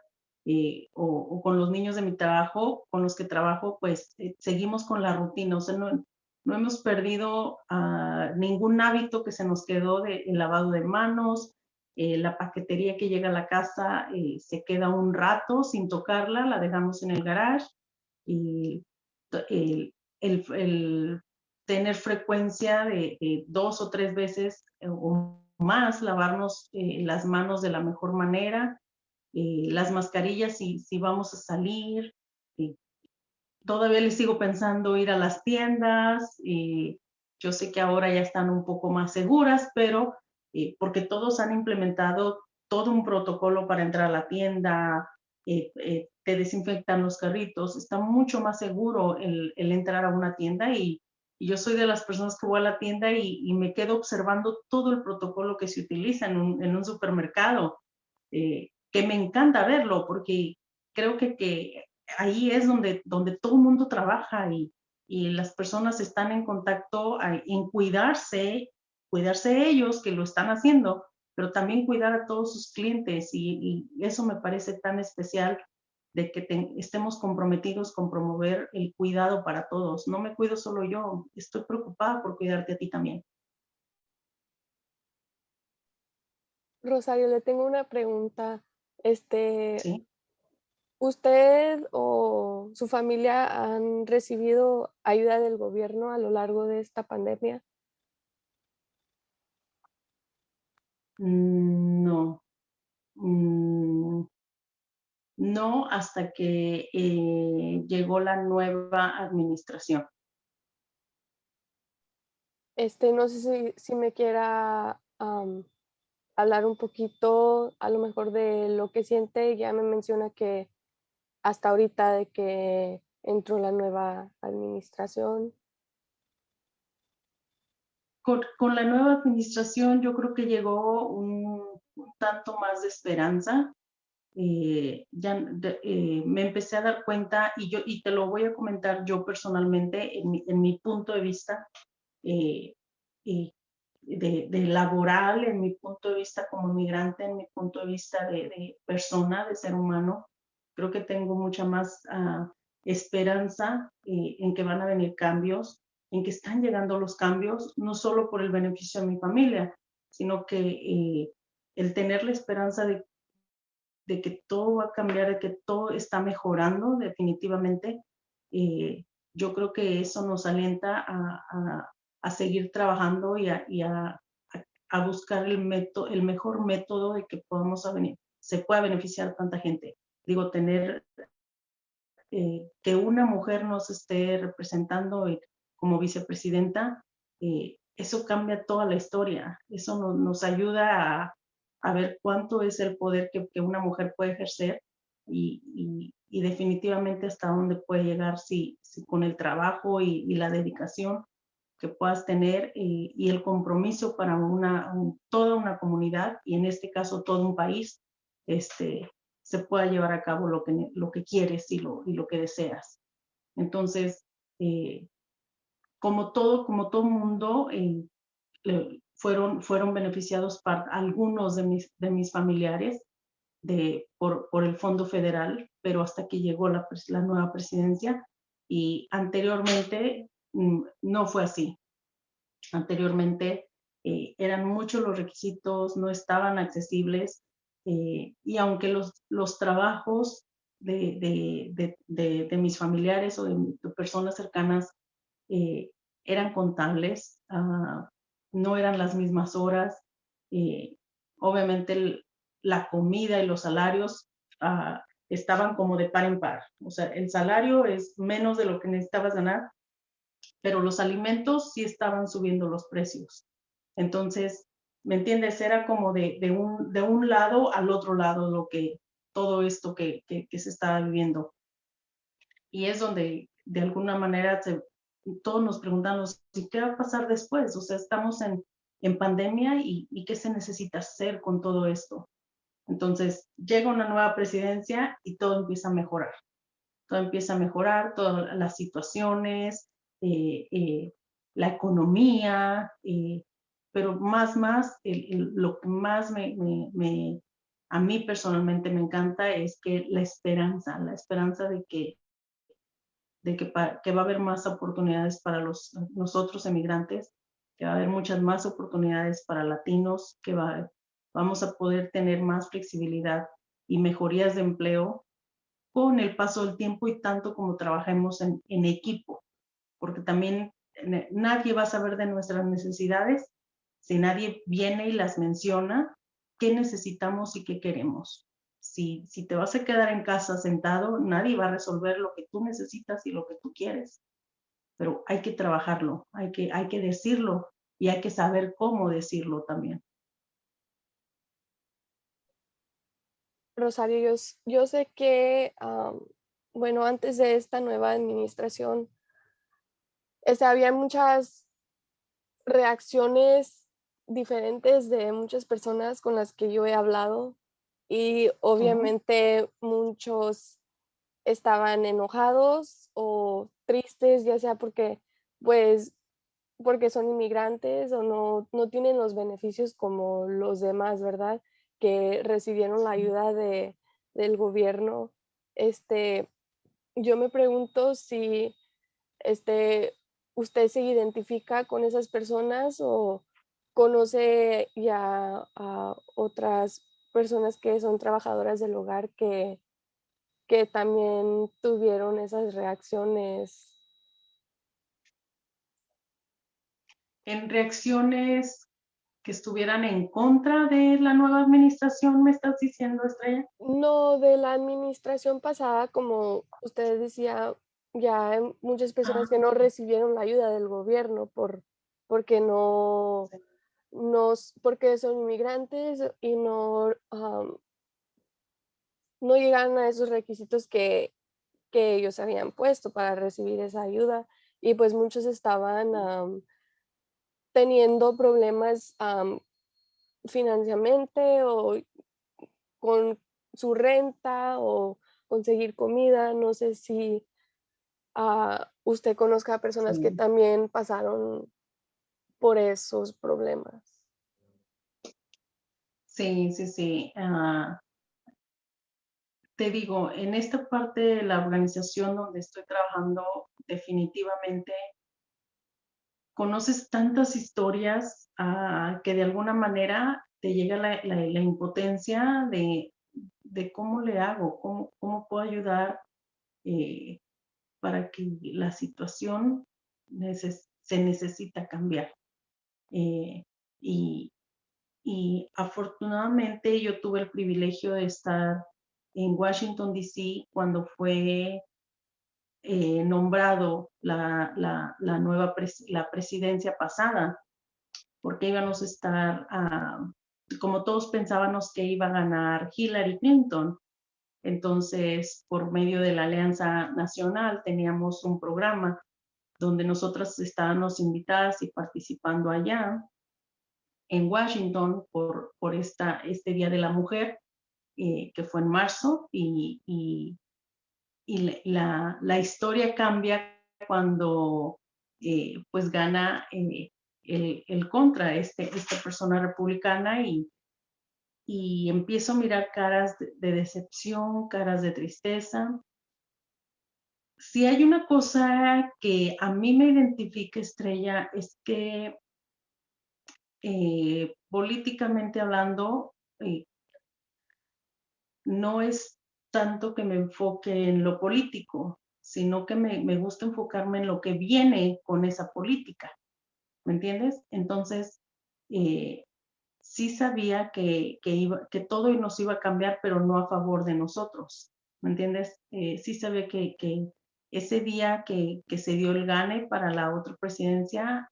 o con los niños de mi trabajo, con los que trabajo, pues seguimos con la rutina. O sea, no hemos perdido ningún hábito que se nos quedó de el lavado de manos. La paquetería que llega a la casa se queda un rato sin tocarla, la dejamos en el garage y el tener frecuencia de 2 o 3 veces o más, lavarnos las manos de la mejor manera, las mascarillas si vamos a salir. eh, Todavía les sigo pensando ir a las tiendas. Yo sé que ahora ya están un poco más seguras, pero porque todos han implementado todo un protocolo para entrar a la tienda, te desinfectan los carritos, está mucho más seguro el entrar a una tienda y yo soy de las personas que voy a la tienda y me quedo observando todo el protocolo que se utiliza en un supermercado, que me encanta verlo porque creo que ahí es donde todo el mundo trabaja y las personas están en contacto en cuidarse ellos que lo están haciendo, pero también cuidar a todos sus clientes y eso me parece tan especial de que estemos comprometidos con promover el cuidado para todos. No me cuido solo yo, estoy preocupada por cuidarte a ti también. Rosario, le tengo una pregunta. Este, ¿Sí? ¿Usted o su familia han recibido ayuda del gobierno a lo largo de esta pandemia? No. Mm, no hasta que llegó la nueva administración. No sé si me quiera hablar un poquito, a lo mejor de lo que siente. Ya me menciona que hasta ahorita de que entró la nueva administración. Con la nueva administración yo creo que llegó un tanto más de esperanza. Me empecé a dar cuenta y te lo voy a comentar yo personalmente en mi punto de vista eh, eh, de laboral, en mi punto de vista como migrante, en mi punto de vista de persona, de ser humano. Creo que tengo mucha más esperanza en que van a venir cambios, en que están llegando los cambios, no solo por el beneficio de mi familia, sino que el tener la esperanza de que todo va a cambiar, de que todo está mejorando definitivamente, yo creo que eso nos alienta a seguir trabajando a buscar el mejor método de que se pueda beneficiar a tanta gente. Digo, tener que una mujer nos esté representando como vicepresidenta, eso cambia toda la historia. Eso nos ayuda a ver cuánto es el poder que una mujer puede ejercer y definitivamente hasta dónde puede llegar si con el trabajo y la dedicación que puedas tener y el compromiso para toda una comunidad y en este caso todo un país, se pueda llevar a cabo lo que quieres y lo que deseas. Entonces, eh, como todo mundo, fueron beneficiados algunos de mis familiares por el Fondo Federal, pero hasta que llegó la nueva presidencia, y anteriormente no fue así. Anteriormente eran muchos los requisitos, no estaban accesibles, y aunque los trabajos de mis familiares o de personas cercanas eran contables, no eran las mismas horas. Obviamente la comida y los salarios estaban como de par en par. O sea, el salario es menos de lo que necesitabas ganar, pero los alimentos sí estaban subiendo los precios. Entonces, ¿me entiendes? Era como de un lado al otro lado todo esto que se estaba viviendo. Y es donde de alguna manera todos nos preguntamos, ¿qué va a pasar después? O sea, estamos en pandemia y ¿qué se necesita hacer con todo esto? Entonces, llega una nueva presidencia y todo empieza a mejorar. Todo empieza a mejorar, todas las situaciones, la economía, pero lo que más a mí personalmente me encanta es que la esperanza que va a haber más oportunidades para nosotros emigrantes, que va a haber muchas más oportunidades para latinos, vamos a poder tener más flexibilidad y mejorías de empleo con el paso del tiempo y tanto como trabajemos en equipo, porque también nadie va a saber de nuestras necesidades si nadie viene y las menciona, qué necesitamos y qué queremos. Si te vas a quedar en casa sentado, nadie va a resolver lo que tú necesitas y lo que tú quieres, pero hay que trabajarlo, hay que decirlo y hay que saber cómo decirlo también. Rosario, yo sé que, bueno, antes de esta nueva administración, había muchas reacciones diferentes de muchas personas con las que yo he hablado y Ujú. obviamente muchos estaban enojados o tristes, ya sea pues, porque son inmigrantes o no tienen los beneficios como los demás, ¿verdad? Que recibieron la Sí. ayuda del gobierno. Este, yo me pregunto si, este, ¿usted se identifica con esas personas o conoce ya a otras personas que son trabajadoras del hogar que también tuvieron esas reacciones? En reacciones que estuvieran en contra de la nueva administración, ¿me estás diciendo, Estrella? No, de la administración pasada, como usted decía, ya hay muchas personas que Ah, no recibieron la ayuda del gobierno porque sí. porque son inmigrantes y no llegan a esos requisitos que ellos habían puesto para recibir esa ayuda. Y pues muchos estaban teniendo problemas financieramente o con su renta o conseguir comida. No sé si usted conozca a personas que Sí, también pasaron por esos problemas. sí, sí, sí. Te digo, en esta parte de la organización donde estoy trabajando, definitivamente conoces tantas historias que de alguna manera te llega la impotencia de cómo le hago, cómo puedo ayudar eh, para que la situación se necesita cambiar. Eh, y, y afortunadamente yo tuve el privilegio de estar en Washington, D.C. cuando fue nombrado la presidencia pasada, porque íbamos a estar, como todos pensábamos que iba a ganar Hillary Clinton. Entonces, por medio de la Alianza Nacional, teníamos un programa donde nosotras estábamos invitadas y participando allá en Washington por este Día de la Mujer, que fue en marzo, y la historia cambia cuando pues gana el contra, esta persona republicana, y empiezo a mirar caras de decepción, caras de tristeza. Si hay una cosa que a mí me identifica, Estrella, es que políticamente hablando, no es tanto que me enfoque en lo político, sino que me gusta enfocarme en lo que viene con esa política, ¿me entiendes? Entonces, sí sabía que todo nos iba a cambiar, pero no a favor de nosotros, ¿me entiendes? Sí sabía que ese día que se dio el gane para la otra presidencia,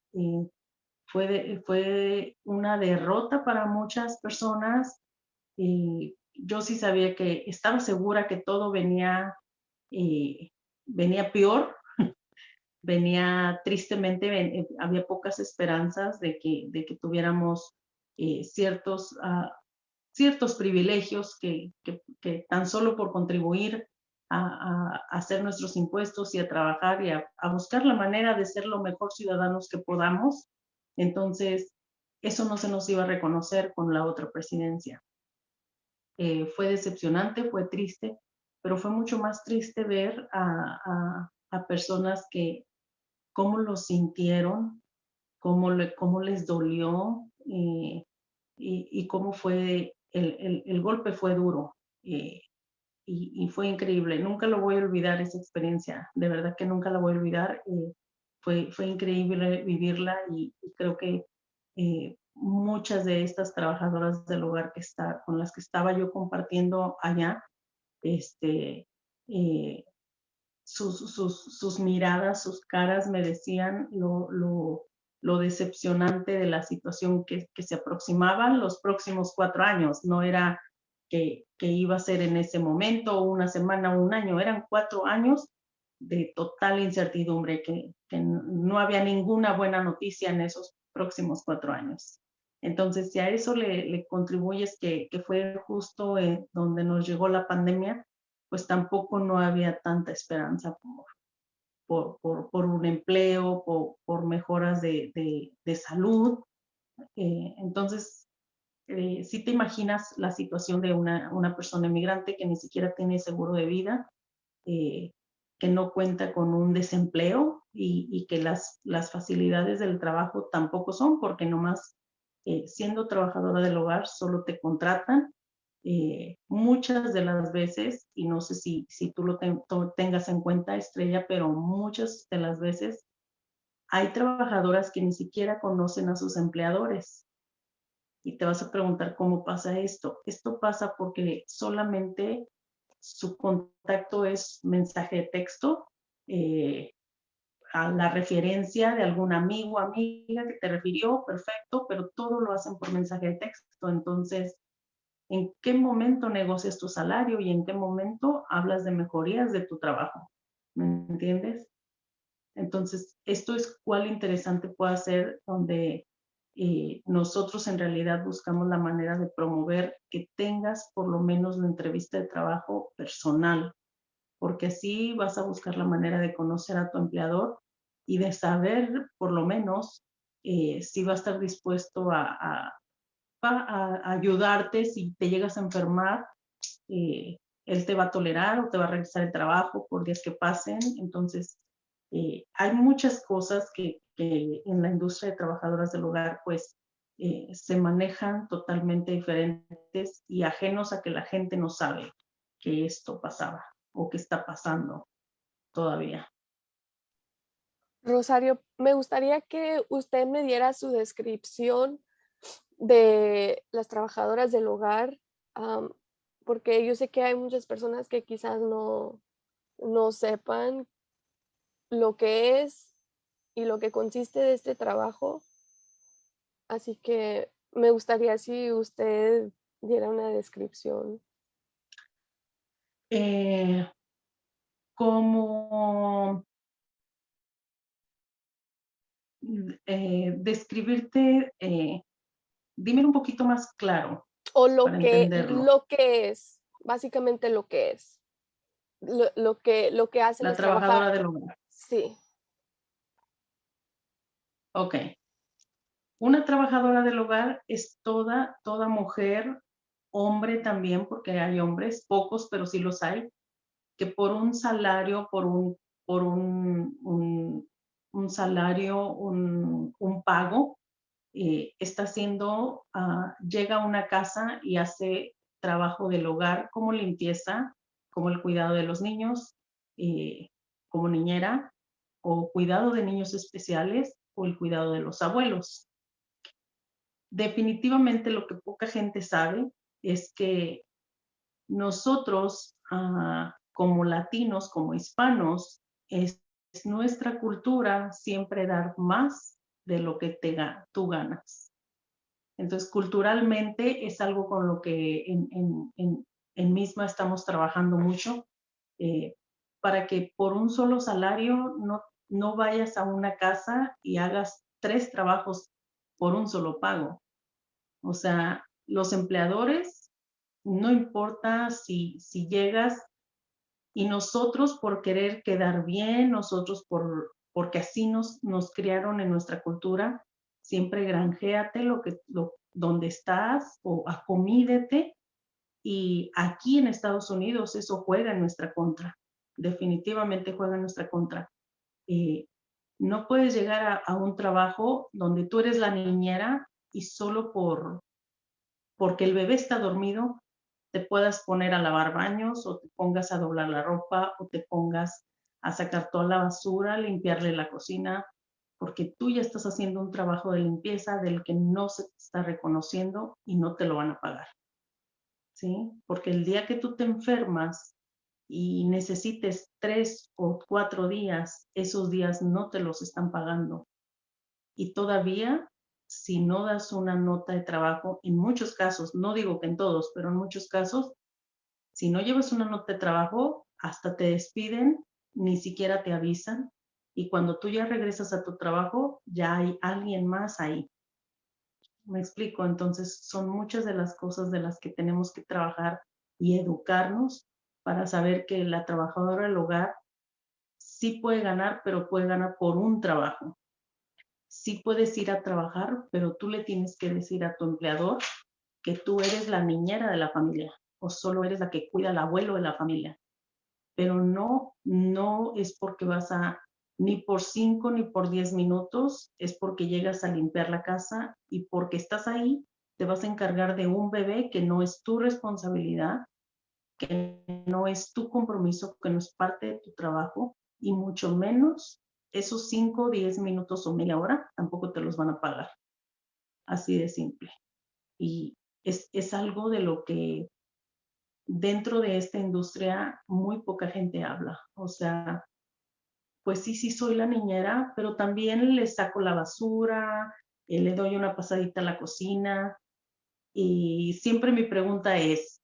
fue una derrota para muchas personas. Yo sí sabía que estaba segura que todo eh, venía peor, venía tristemente, había pocas esperanzas de que tuviéramos ciertos privilegios que tan solo por contribuir a hacer nuestros impuestos y a trabajar y a buscar la manera de ser lo mejor ciudadanos que podamos, entonces eso no se nos iba a reconocer con la otra presidencia. Fue decepcionante, fue triste, pero fue mucho más triste ver a personas que cómo lo sintieron, cómo les dolió, y cómo fue, el golpe fue duro, y fue increíble. Nunca lo voy a olvidar esa experiencia, de verdad que nunca la voy a olvidar. Fue increíble vivirla, y creo que muchas de estas trabajadoras del hogar con las que estaba yo compartiendo allá, este, eh, sus miradas, sus caras me decían lo decepcionante de la situación que se aproximaban los próximos 4 años. No era que iba a ser en ese momento, una semana o un año, eran 4 años de total incertidumbre, que no había ninguna buena noticia en esos próximos 4 años. Entonces, si a eso le contribuyes que fue justo donde nos llegó la pandemia, pues tampoco no había tanta esperanza por un empleo, por mejoras de salud. Entonces, si te imaginas la situación de una persona inmigrante que ni siquiera tiene seguro de vida, eh, que no cuenta con un desempleo, y que las facilidades del trabajo tampoco son, porque nomás siendo trabajadora del hogar solo te contratan muchas de las veces, y no sé si tú lo tengas en cuenta, Estrella, pero muchas de las veces hay trabajadoras que ni siquiera conocen a sus empleadores. Y te vas a preguntar cómo pasa esto. Esto pasa porque solamente su contacto es mensaje de texto, eh, a la referencia de algún amigo o amiga que te refirió, perfecto, pero todo lo hacen por mensaje de texto. Entonces, ¿en qué momento negocias tu salario y en qué momento hablas de mejorías de tu trabajo? ¿Me entiendes? Entonces, esto es cuál interesante puede ser, donde nosotros en realidad buscamos la manera de promover que tengas por lo menos la entrevista de trabajo personal, porque así vas a buscar la manera de conocer a tu empleador y de saber por lo menos si va a estar dispuesto a ayudarte si te llegas a enfermar. Él te va a tolerar o te va a regresar el trabajo por días que pasen. Entonces, hay muchas cosas que en la industria de trabajadoras del hogar, pues, se manejan totalmente diferentes y ajenos a que la gente no sabe que esto pasaba o que está pasando todavía. Rosario, me gustaría que usted me diera su descripción de las trabajadoras del hogar, am, porque yo sé que hay muchas personas que quizás no sepan lo que es y lo que consiste de este trabajo, así que me gustaría si usted diera una descripción. Eh, como describirte, dime un poquito más claro O para entenderlo. lo que es, básicamente lo que es, lo que hacen La las trabajadoras. trabajadora del hogar. Sí, Ok. Una trabajadora del hogar es toda mujer, hombre también, porque hay hombres, pocos, pero sí los hay, que por un salario, por un salario, un pago, está haciendo, llega a una casa y hace trabajo del hogar como limpieza, como el cuidado de los niños, como niñera, o cuidado de niños especiales, o el cuidado de los abuelos. Definitivamente lo que poca gente sabe es que nosotros, como latinos, como hispanos, es nuestra cultura siempre dar más de lo que tú ganas. Entonces, culturalmente es algo con lo que en Misma estamos trabajando mucho, eh, para que por un solo salario no vayas a una casa y hagas 3 trabajos por un solo pago. O sea, los empleadores, no importa si llegas y nosotros por querer quedar bien, nosotros porque así nos criaron en nuestra cultura, siempre granjéate donde estás o acomídete. Y aquí en Estados Unidos eso juega en nuestra contra, definitivamente juega en nuestra contra. Eh, no puedes llegar a un trabajo donde tú eres la niñera y solo porque el bebé está dormido, te puedas poner a lavar baños o te pongas a doblar la ropa o te pongas a sacar toda la basura, limpiarle la cocina, porque tú ya estás haciendo un trabajo de limpieza del que no se te está reconociendo y no te lo van a pagar, ¿sí? Porque el día que tú te enfermas y necesites 3 o 4 días, esos días no te los están pagando. Y todavía, si no das una nota de trabajo, en muchos casos, no digo que en todos, pero en muchos casos, si no llevas una nota de trabajo, hasta te despiden, ni siquiera te avisan. Y cuando tú ya regresas a tu trabajo, ya hay alguien más ahí. ¿Me explico? Entonces, son muchas de las cosas de las que tenemos que trabajar y educarnos para saber que la trabajadora del hogar sí puede ganar, pero puede ganar por un trabajo. Sí puedes ir a trabajar, pero tú le tienes que decir a tu empleador que tú eres la niñera de la familia o solo eres la que cuida al abuelo de la familia. Pero no es porque vas a, ni por 5 ni por 10 minutos, es porque llegas a limpiar la casa y porque estás ahí, te vas a encargar de un bebé que no es tu responsabilidad, que no es tu compromiso, que no es parte de tu trabajo y mucho menos esos 5, 10 minutos o media hora tampoco te los van a pagar. Así de simple. Y es algo de lo que dentro de esta industria muy poca gente habla. O sea, pues sí soy la niñera, pero también le saco la basura, le doy una pasadita a la cocina y siempre mi pregunta es,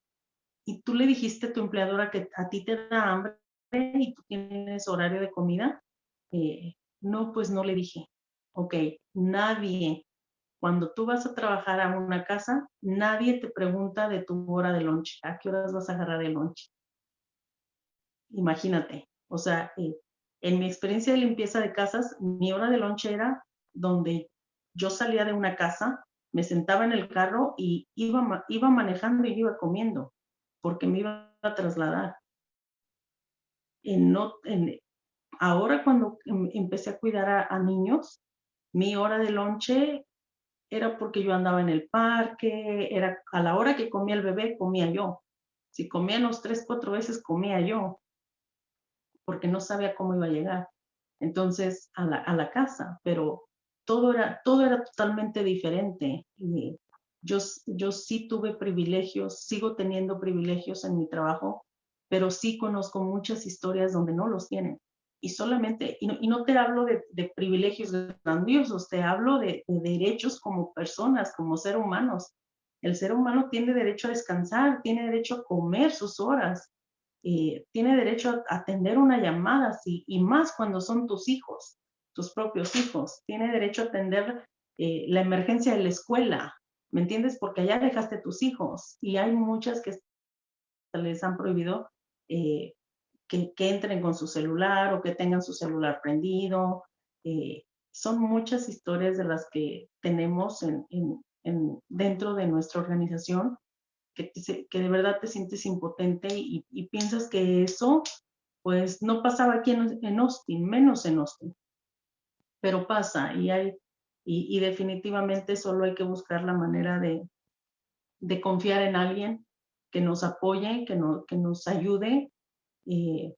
¿y tú le dijiste a tu empleadora que a ti te da hambre y tú tienes horario de comida? No, pues no le dije. Ok, nadie, cuando tú vas a trabajar a una casa, nadie te pregunta de tu hora de lunch, a qué horas vas a agarrar el lunch. Imagínate, o sea, en mi experiencia de limpieza de casas, mi hora de lunch era donde yo salía de una casa, me sentaba en el carro y iba manejando y iba comiendo, porque me iba a trasladar. No, ahora cuando empecé a cuidar a niños, mi hora de lonche era porque yo andaba en el parque, era a la hora que comía el bebé, comía yo. Si comía unos 3, 4 veces, comía yo, porque no sabía cómo iba a llegar. Entonces, a la casa, pero todo era totalmente diferente. Y yo sí tuve privilegios, sigo teniendo privilegios en mi trabajo, pero sí conozco muchas historias donde no los tienen. Y solamente, y no te hablo de privilegios grandiosos, te hablo de derechos como personas, como seres humanos. El ser humano tiene derecho a descansar, tiene derecho a comer sus horas, tiene derecho a atender una llamada, sí, y más cuando son tus hijos, tus propios hijos. Tiene derecho a atender la emergencia de la escuela, ¿me entiendes? Porque allá dejaste tus hijos y hay muchas que les han prohibido que entren con su celular o que tengan su celular prendido. son muchas historias de las que tenemos dentro de nuestra organización que de verdad te sientes impotente y piensas que eso pues no pasaba aquí en Austin, menos en Austin, pero pasa y definitivamente solo hay que buscar la manera de confiar en alguien que nos apoye, que nos ayude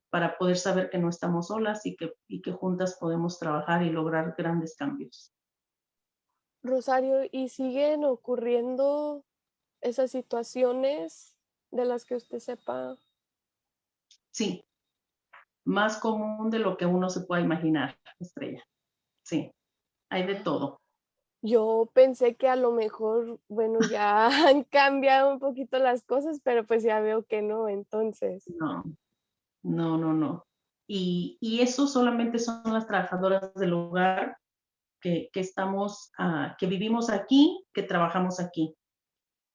para poder saber que no estamos solas y que juntas podemos trabajar y lograr grandes cambios. Rosario, ¿y siguen ocurriendo esas situaciones de las que usted sepa? Sí, más común de lo que uno se pueda imaginar, Estrella. Sí, hay de todo. Yo pensé que a lo mejor, bueno, ya han cambiado un poquito las cosas, pero pues ya veo que no, entonces. No, no, no, no. Y eso solamente son las trabajadoras del hogar que estamos, que vivimos aquí, que trabajamos aquí.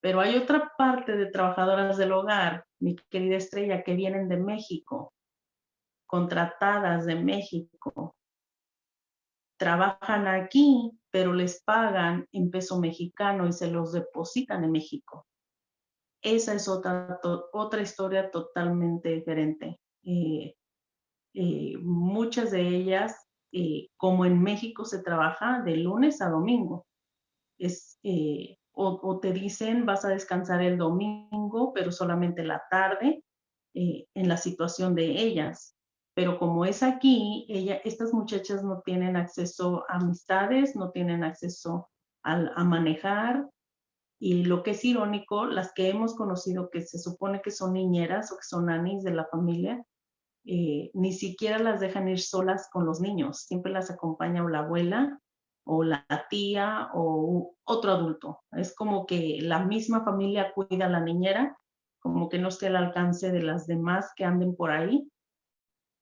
Pero hay otra parte de trabajadoras del hogar, mi querida Estrella, que vienen de México, contratadas de México, trabajan aquí, pero les pagan en peso mexicano y se los depositan en México. Esa es otra historia totalmente diferente. Muchas de ellas, como en México se trabaja de lunes a domingo, o te dicen vas a descansar el domingo, pero solamente la tarde, en la situación de ellas. Pero como es aquí, estas muchachas no tienen acceso a amistades, no tienen acceso a manejar. Y lo que es irónico, las que hemos conocido que se supone que son niñeras o que son nannies de la familia, ni siquiera las dejan ir solas con los niños, siempre las acompaña o la abuela o la tía o otro adulto. Es como que la misma familia cuida a la niñera, como que no esté al alcance de las demás que anden por ahí,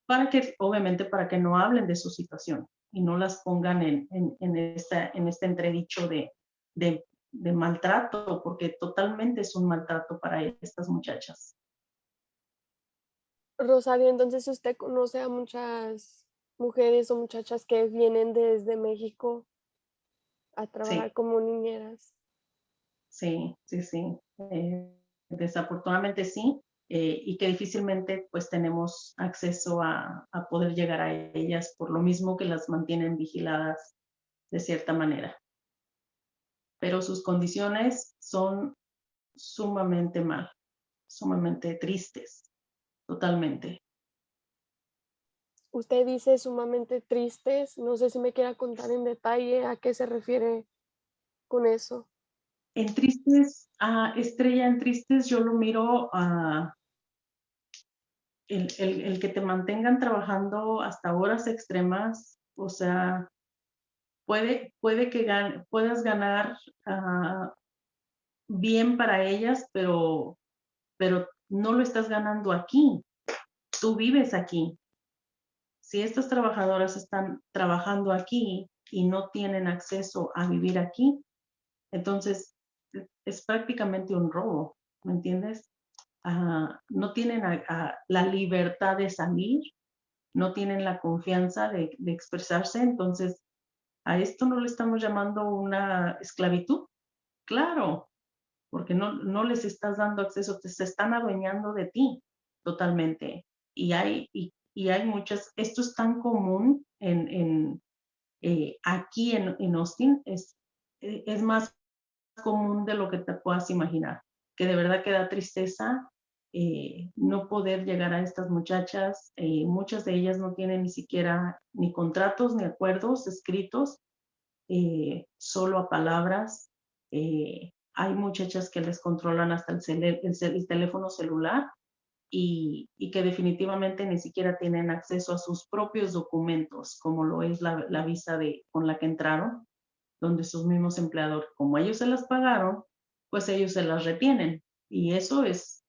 para que, obviamente, para que no hablen de su situación y no las pongan en este entredicho de maltrato, porque totalmente es un maltrato para estas muchachas. Rosario, entonces usted conoce a muchas mujeres o muchachas que vienen desde México a trabajar Sí. como niñeras. Sí, sí, sí. Desafortunadamente sí, y que difícilmente pues tenemos acceso a poder llegar a ellas por lo mismo que las mantienen vigiladas de cierta manera. Pero sus condiciones son sumamente mal, sumamente tristes, totalmente. Usted dice sumamente tristes, no sé si me quiera contar en detalle a qué se refiere con eso. En tristes, Estrella, en tristes yo lo miro el que te mantengan trabajando hasta horas extremas, o sea, puede que puedas ganar bien para ellas, pero no lo estás ganando aquí. Tú vives aquí. Si estas trabajadoras están trabajando aquí y no tienen acceso a vivir aquí, entonces es prácticamente un robo, ¿me entiendes? No tienen la libertad de salir, no tienen la confianza de expresarse, entonces a esto no le estamos llamando una esclavitud. Claro, porque no les estás dando acceso, se están adueñando de ti totalmente. Y hay muchas, esto es tan común aquí en Austin, es más común de lo que te puedas imaginar, que de verdad que da tristeza no poder llegar a estas muchachas. Muchas de ellas no tienen ni siquiera ni contratos ni acuerdos escritos, solo a palabras. Hay muchachas que les controlan hasta el teléfono celular y que definitivamente ni siquiera tienen acceso a sus propios documentos, como lo es la visa con la que entraron, donde sus mismos empleadores, como ellos se las pagaron, pues ellos se las retienen. Y eso es,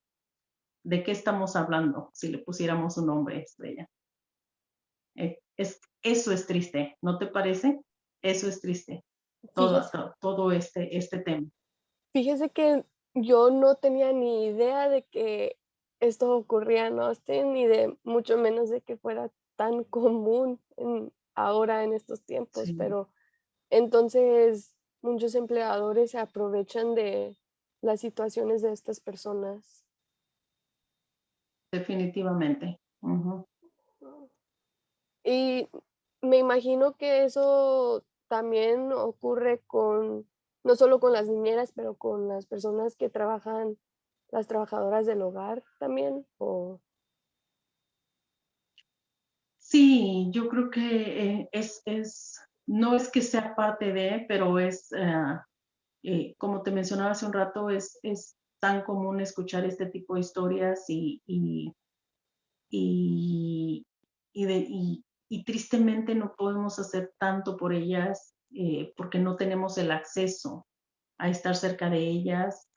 ¿de qué estamos hablando si le pusiéramos un nombre, Estrella? Eso es triste, ¿no te parece? Eso es triste, Fíjese, todo este tema. fíjese que yo no tenía ni idea de que esto ocurría en Austin, ni de mucho menos de que fuera tan común ahora en estos tiempos, Sí, pero entonces muchos empleadores se aprovechan de las situaciones de estas personas. definitivamente. Ujú. Y me imagino que eso también ocurre con, no solo con las niñeras, pero con las personas que trabajan, las trabajadoras del hogar también, o Sí, yo creo que no es que sea parte de, pero como te mencionaba hace un rato, es tan común escuchar este tipo de historias y, y tristemente no podemos hacer tanto por ellas porque no tenemos el acceso a estar cerca de ellas,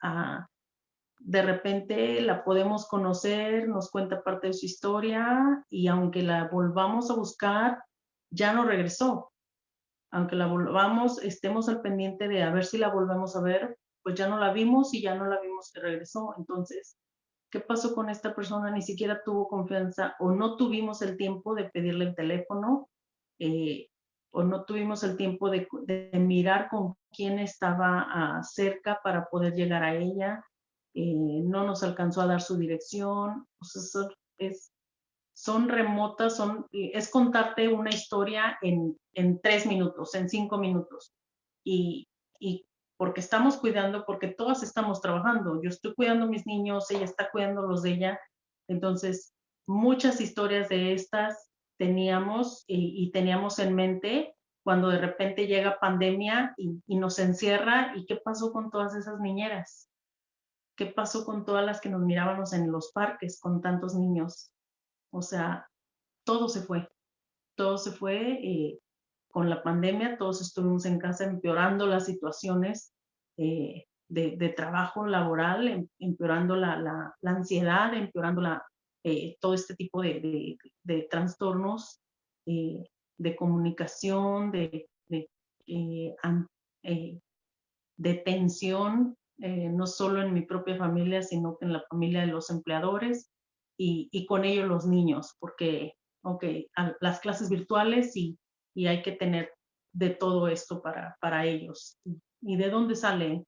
de repente la podemos conocer, nos cuenta parte de su historia y aunque la volvamos a buscar, ya no regresó. Aunque la volvamos, estemos al pendiente de a ver si la volvemos a ver, pues ya no la vimos y ya no la vimos que regresó. Entonces, ¿qué pasó con esta persona? Ni siquiera tuvo confianza o no tuvimos el tiempo de pedirle el teléfono eh, o no tuvimos el tiempo de mirar con quién estaba cerca para poder llegar a ella. No nos alcanzó a dar su dirección. O sea, son remotas, es contarte una historia en 3 minutos, en 5 minutos. Y, y porque estamos cuidando, porque todas estamos trabajando. Yo estoy cuidando a mis niños, ella está cuidando los de ella. Entonces, muchas historias de estas teníamos y teníamos en mente cuando de repente llega pandemia y nos encierra. ¿Y qué pasó con todas esas niñeras? ¿Qué pasó con todas las que nos mirábamos en los parques con tantos niños? O sea, todo se fue, todo se fue con la pandemia, todos estuvimos en casa empeorando las situaciones de trabajo laboral, empeorando la ansiedad, empeorando todo este tipo de trastornos de comunicación, eh, an- eh, de tensión, no solo en mi propia familia, sino que en la familia de los empleadores y con ellos los niños, porque, ok, las clases virtuales y hay que tener de todo esto para ellos. ¿Y de dónde sale?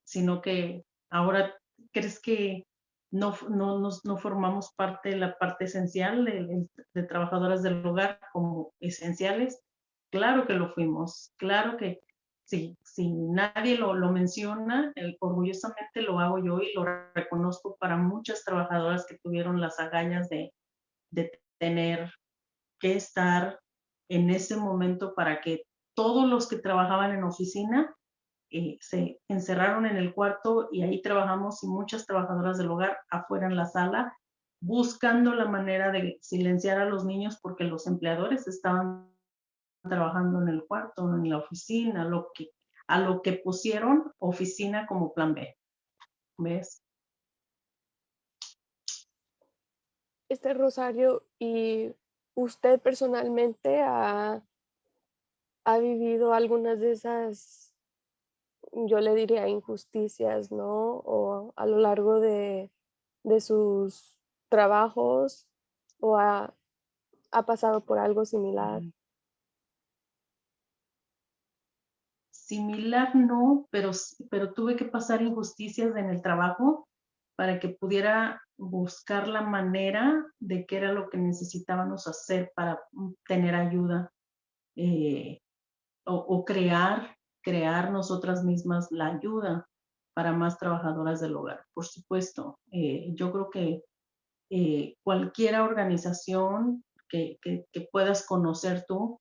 Sino que ahora crees que no formamos parte de la parte esencial de trabajadoras del hogar como esenciales. Claro que lo fuimos, claro que sí, si nadie lo menciona, orgullosamente lo hago yo y lo reconozco para muchas trabajadoras que tuvieron las agallas de tener que estar en ese momento para que todos los que trabajaban en oficina se encerraron en el cuarto y ahí trabajamos y muchas trabajadoras del hogar afuera en la sala buscando la manera de silenciar a los niños porque los empleadores estaban trabajando en el cuarto, en la oficina, a lo que pusieron oficina como plan B, ¿ves? Rosario, ¿y usted personalmente ha vivido algunas de esas, yo le diría, injusticias, ¿no? O a lo largo de sus trabajos, o ha pasado por algo similar. Similar no, pero tuve que pasar injusticias en el trabajo para que pudiera buscar la manera de qué era lo que necesitábamos hacer para tener ayuda eh, o crear nosotras mismas la ayuda para más trabajadoras del hogar. Por supuesto, yo creo que cualquier organización que puedas conocer tú,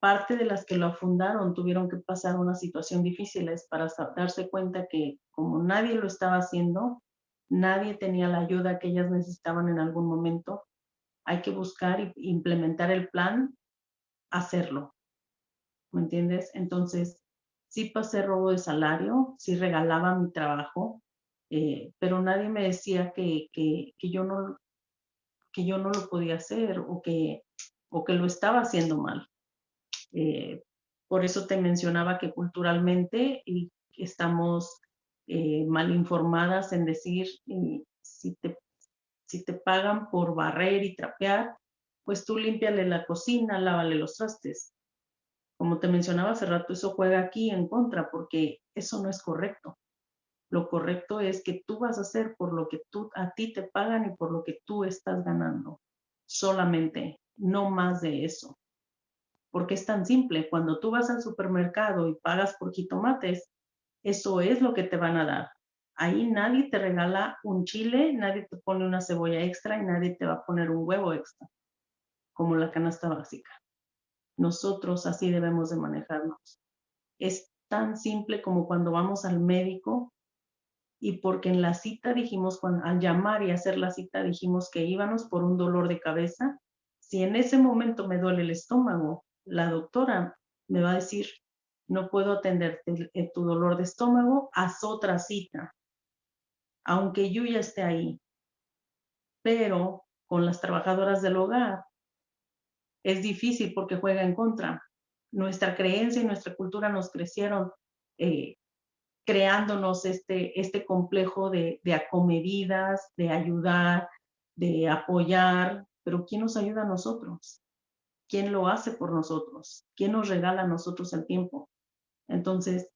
parte de las que lo fundaron tuvieron que pasar unas situaciones difíciles para darse cuenta que como nadie lo estaba haciendo, nadie tenía la ayuda que ellas necesitaban en algún momento, hay que buscar e implementar el plan, hacerlo, ¿me entiendes? Entonces, sí pasé robo de salario, sí regalaba mi trabajo, pero nadie me decía que yo no lo podía hacer o que lo estaba haciendo mal. Eh, por eso te mencionaba que culturalmente estamos mal informadas en decir si te pagan por barrer y trapear, pues tú límpiale la cocina, lávale los trastes. Como te mencionaba hace rato, eso juega aquí en contra porque eso no es correcto. Lo correcto es que tú vas a hacer por lo que a ti te pagan y por lo que tú estás ganando. Solamente, no más de eso. Porque es tan simple. Cuando tú vas al supermercado y pagas por jitomates, eso es lo que te van a dar. Ahí nadie te regala un chile, nadie te pone una cebolla extra y nadie te va a poner un huevo extra, como la canasta básica. Nosotros así debemos de manejarnos. Es tan simple como cuando vamos al médico y porque en la cita dijimos, al llamar y hacer la cita dijimos que íbamos por un dolor de cabeza, si en ese momento me duele el estómago, la doctora me va a decir, no puedo atenderte tu dolor de estómago, haz otra cita, aunque yo ya esté ahí. Pero con las trabajadoras del hogar es difícil porque juega en contra. Nuestra creencia y nuestra cultura nos crecieron creándonos este complejo de acomedidas, de ayudar, de apoyar, pero ¿quién nos ayuda a nosotros? ¿Quién lo hace por nosotros? ¿Quién nos regala a nosotros el tiempo? Entonces,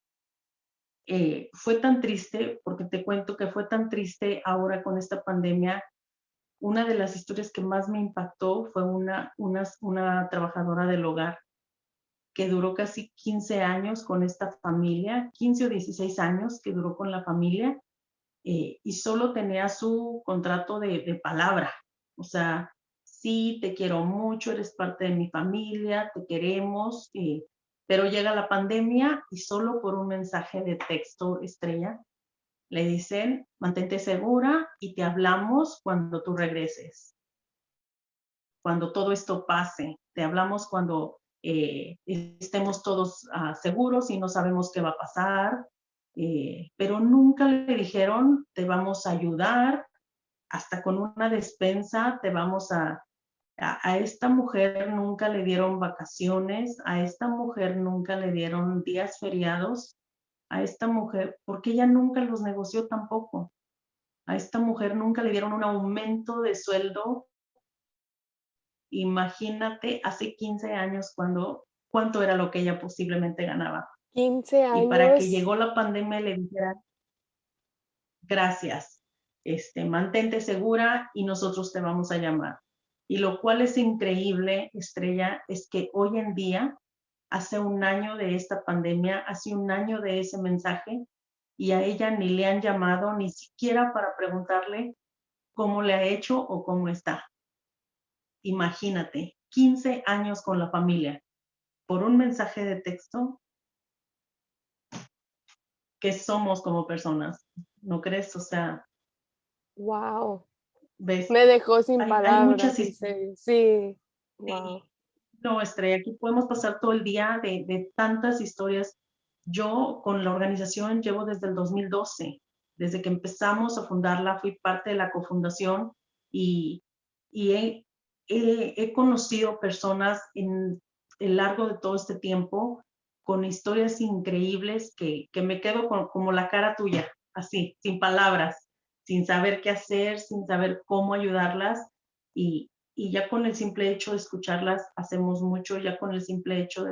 fue tan triste, porque te cuento que fue tan triste ahora con esta pandemia. Una de las historias que más me impactó fue una trabajadora del hogar que duró casi 15 años con esta familia, 15 o 16 años que duró con la familia, y solo tenía su contrato de palabra. O sea, sí, te quiero mucho, eres parte de mi familia, te queremos, pero llega la pandemia y solo por un mensaje de texto, Estrella, le dicen, mantente segura y te hablamos cuando tú regreses, cuando todo esto pase, te hablamos cuando estemos todos seguros y no sabemos qué va a pasar, pero nunca le dijeron, te vamos a ayudar, hasta con una despensa, te vamos a esta mujer nunca le dieron vacaciones, a esta mujer nunca le dieron días feriados, a esta mujer, porque ella nunca los negoció tampoco, a esta mujer nunca le dieron un aumento de sueldo. Imagínate hace 15 años cuánto era lo que ella posiblemente ganaba. 15 Y para que años. llegó la pandemia le dijeran, gracias, mantente segura y nosotros te vamos a llamar. Y lo cual es increíble, Estrella, es que hoy en día, hace un año de esta pandemia, hace un año de ese mensaje, y a ella ni le han llamado, ni siquiera para preguntarle cómo le ha hecho o cómo está. Imagínate, 15 años con la familia, por un mensaje de texto, que somos como personas, ¿no crees? O sea, Wow. ves, Me dejó sin hay muchas palabras, en historias. serio. Sí. Wow. No, Estrella, aquí podemos pasar todo el día de tantas historias. Yo con la organización llevo desde el 2012, desde que empezamos a fundarla, fui parte de la cofundación y, y he conocido personas en el largo de todo este tiempo con historias increíbles que me quedo como la cara tuya, así, sin palabras, sin saber qué hacer, sin saber cómo ayudarlas y ya con el simple hecho de escucharlas hacemos mucho, ya con el simple hecho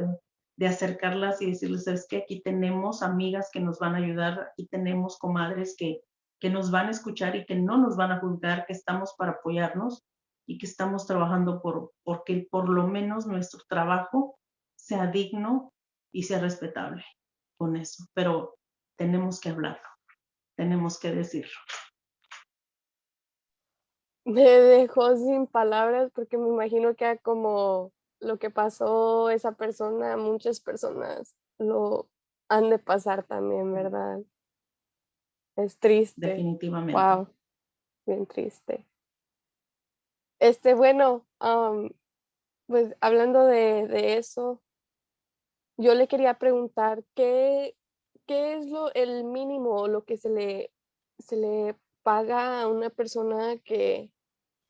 de acercarlas y decirles, ¿sabes qué? Aquí tenemos amigas que nos van a ayudar, aquí tenemos comadres que nos van a escuchar y que no nos van a juzgar, que estamos para apoyarnos y que estamos trabajando porque por lo menos nuestro trabajo sea digno y sea respetable con eso. Pero tenemos que hablarlo, tenemos que decirlo. Me dejó sin palabras porque me imagino que como lo que pasó esa persona, muchas personas lo han de pasar también, ¿verdad? Es triste. Definitivamente. Wow, bien triste. Bueno, pues hablando de eso, yo le quería preguntar, ¿qué es el mínimo o lo que se le paga a una persona que,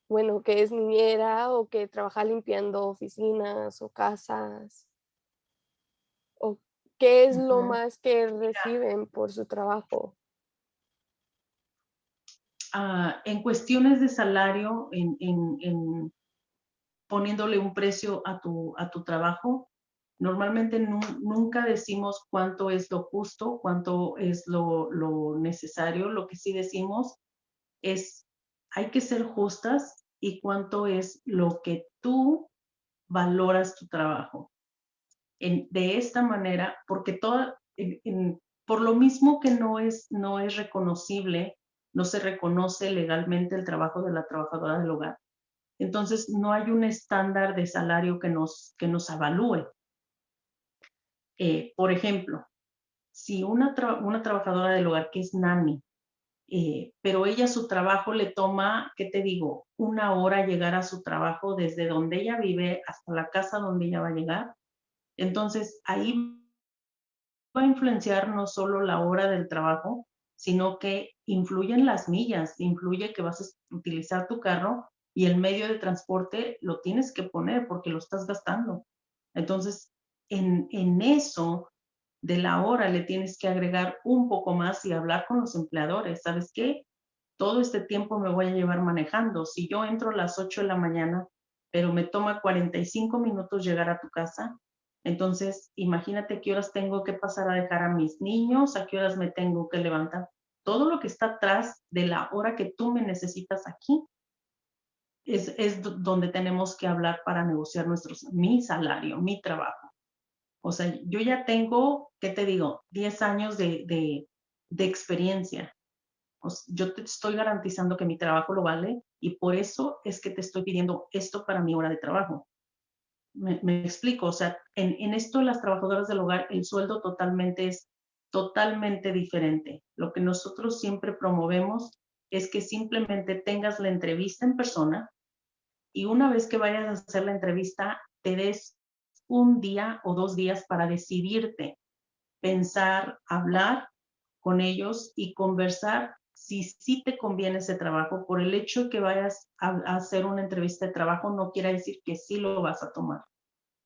bueno, que es niñera o que trabaja limpiando oficinas o casas? ¿O qué es lo Ujú. más que reciben por su trabajo? En cuestiones de salario, poniéndole un precio a tu trabajo. Normalmente nunca decimos cuánto es lo justo, cuánto es lo necesario. Lo que sí decimos es, hay que ser justas y cuánto es lo que tú valoras tu trabajo. De esta manera, porque por lo mismo que no es reconocible, no se reconoce legalmente el trabajo de la trabajadora del hogar. Entonces, no hay un estándar de salario que nos avalúe. Por ejemplo, si una trabajadora del hogar que es nani, pero ella su trabajo le toma, ¿qué te digo? 1 hora llegar a su trabajo desde donde ella vive hasta la casa donde ella va a llegar. Entonces, ahí va a influenciar no solo la hora del trabajo, sino que influyen las millas, influye que vas a utilizar tu carro y el medio de transporte lo tienes que poner porque lo estás gastando. Entonces, en eso de la hora le tienes que agregar un poco más y hablar con los empleadores. ¿Sabes qué? Todo este tiempo me voy a llevar manejando. Si yo entro a las 8 de la mañana, pero me toma 45 minutos llegar a tu casa, entonces imagínate qué horas tengo que pasar a dejar a mis niños, a qué horas me tengo que levantar. Todo lo que está atrás de la hora que tú me necesitas aquí es donde tenemos que hablar para negociar mi salario, mi trabajo. O sea, yo ya tengo, ¿qué te digo? 10 años de experiencia. Yo te estoy garantizando que mi trabajo lo vale y por eso es que te estoy pidiendo esto para mi hora de trabajo. Me explico, o sea, en esto las trabajadoras del hogar, el sueldo es totalmente diferente. Lo que nosotros siempre promovemos es que simplemente tengas la entrevista en persona y una vez que vayas a hacer la entrevista, te des 1 día o 2 días para decidirte, pensar, hablar con ellos y conversar si sí te conviene ese trabajo. Por el hecho de que vayas a hacer una entrevista de trabajo no quiere decir que sí lo vas a tomar.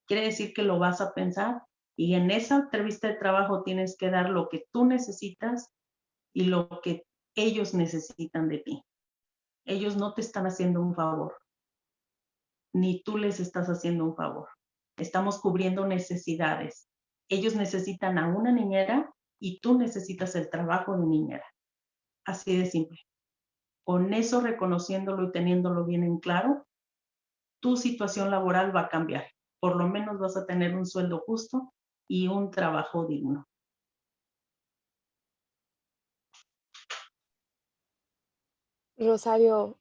Quiere decir que lo vas a pensar y en esa entrevista de trabajo tienes que dar lo que tú necesitas y lo que ellos necesitan de ti. Ellos no te están haciendo un favor, ni tú les estás haciendo un favor. Estamos cubriendo necesidades. Ellos necesitan a una niñera y tú necesitas el trabajo de niñera. Así de simple. Con eso, reconociéndolo y teniéndolo bien en claro, tu situación laboral va a cambiar. Por lo menos vas a tener un sueldo justo y un trabajo digno. Rosario,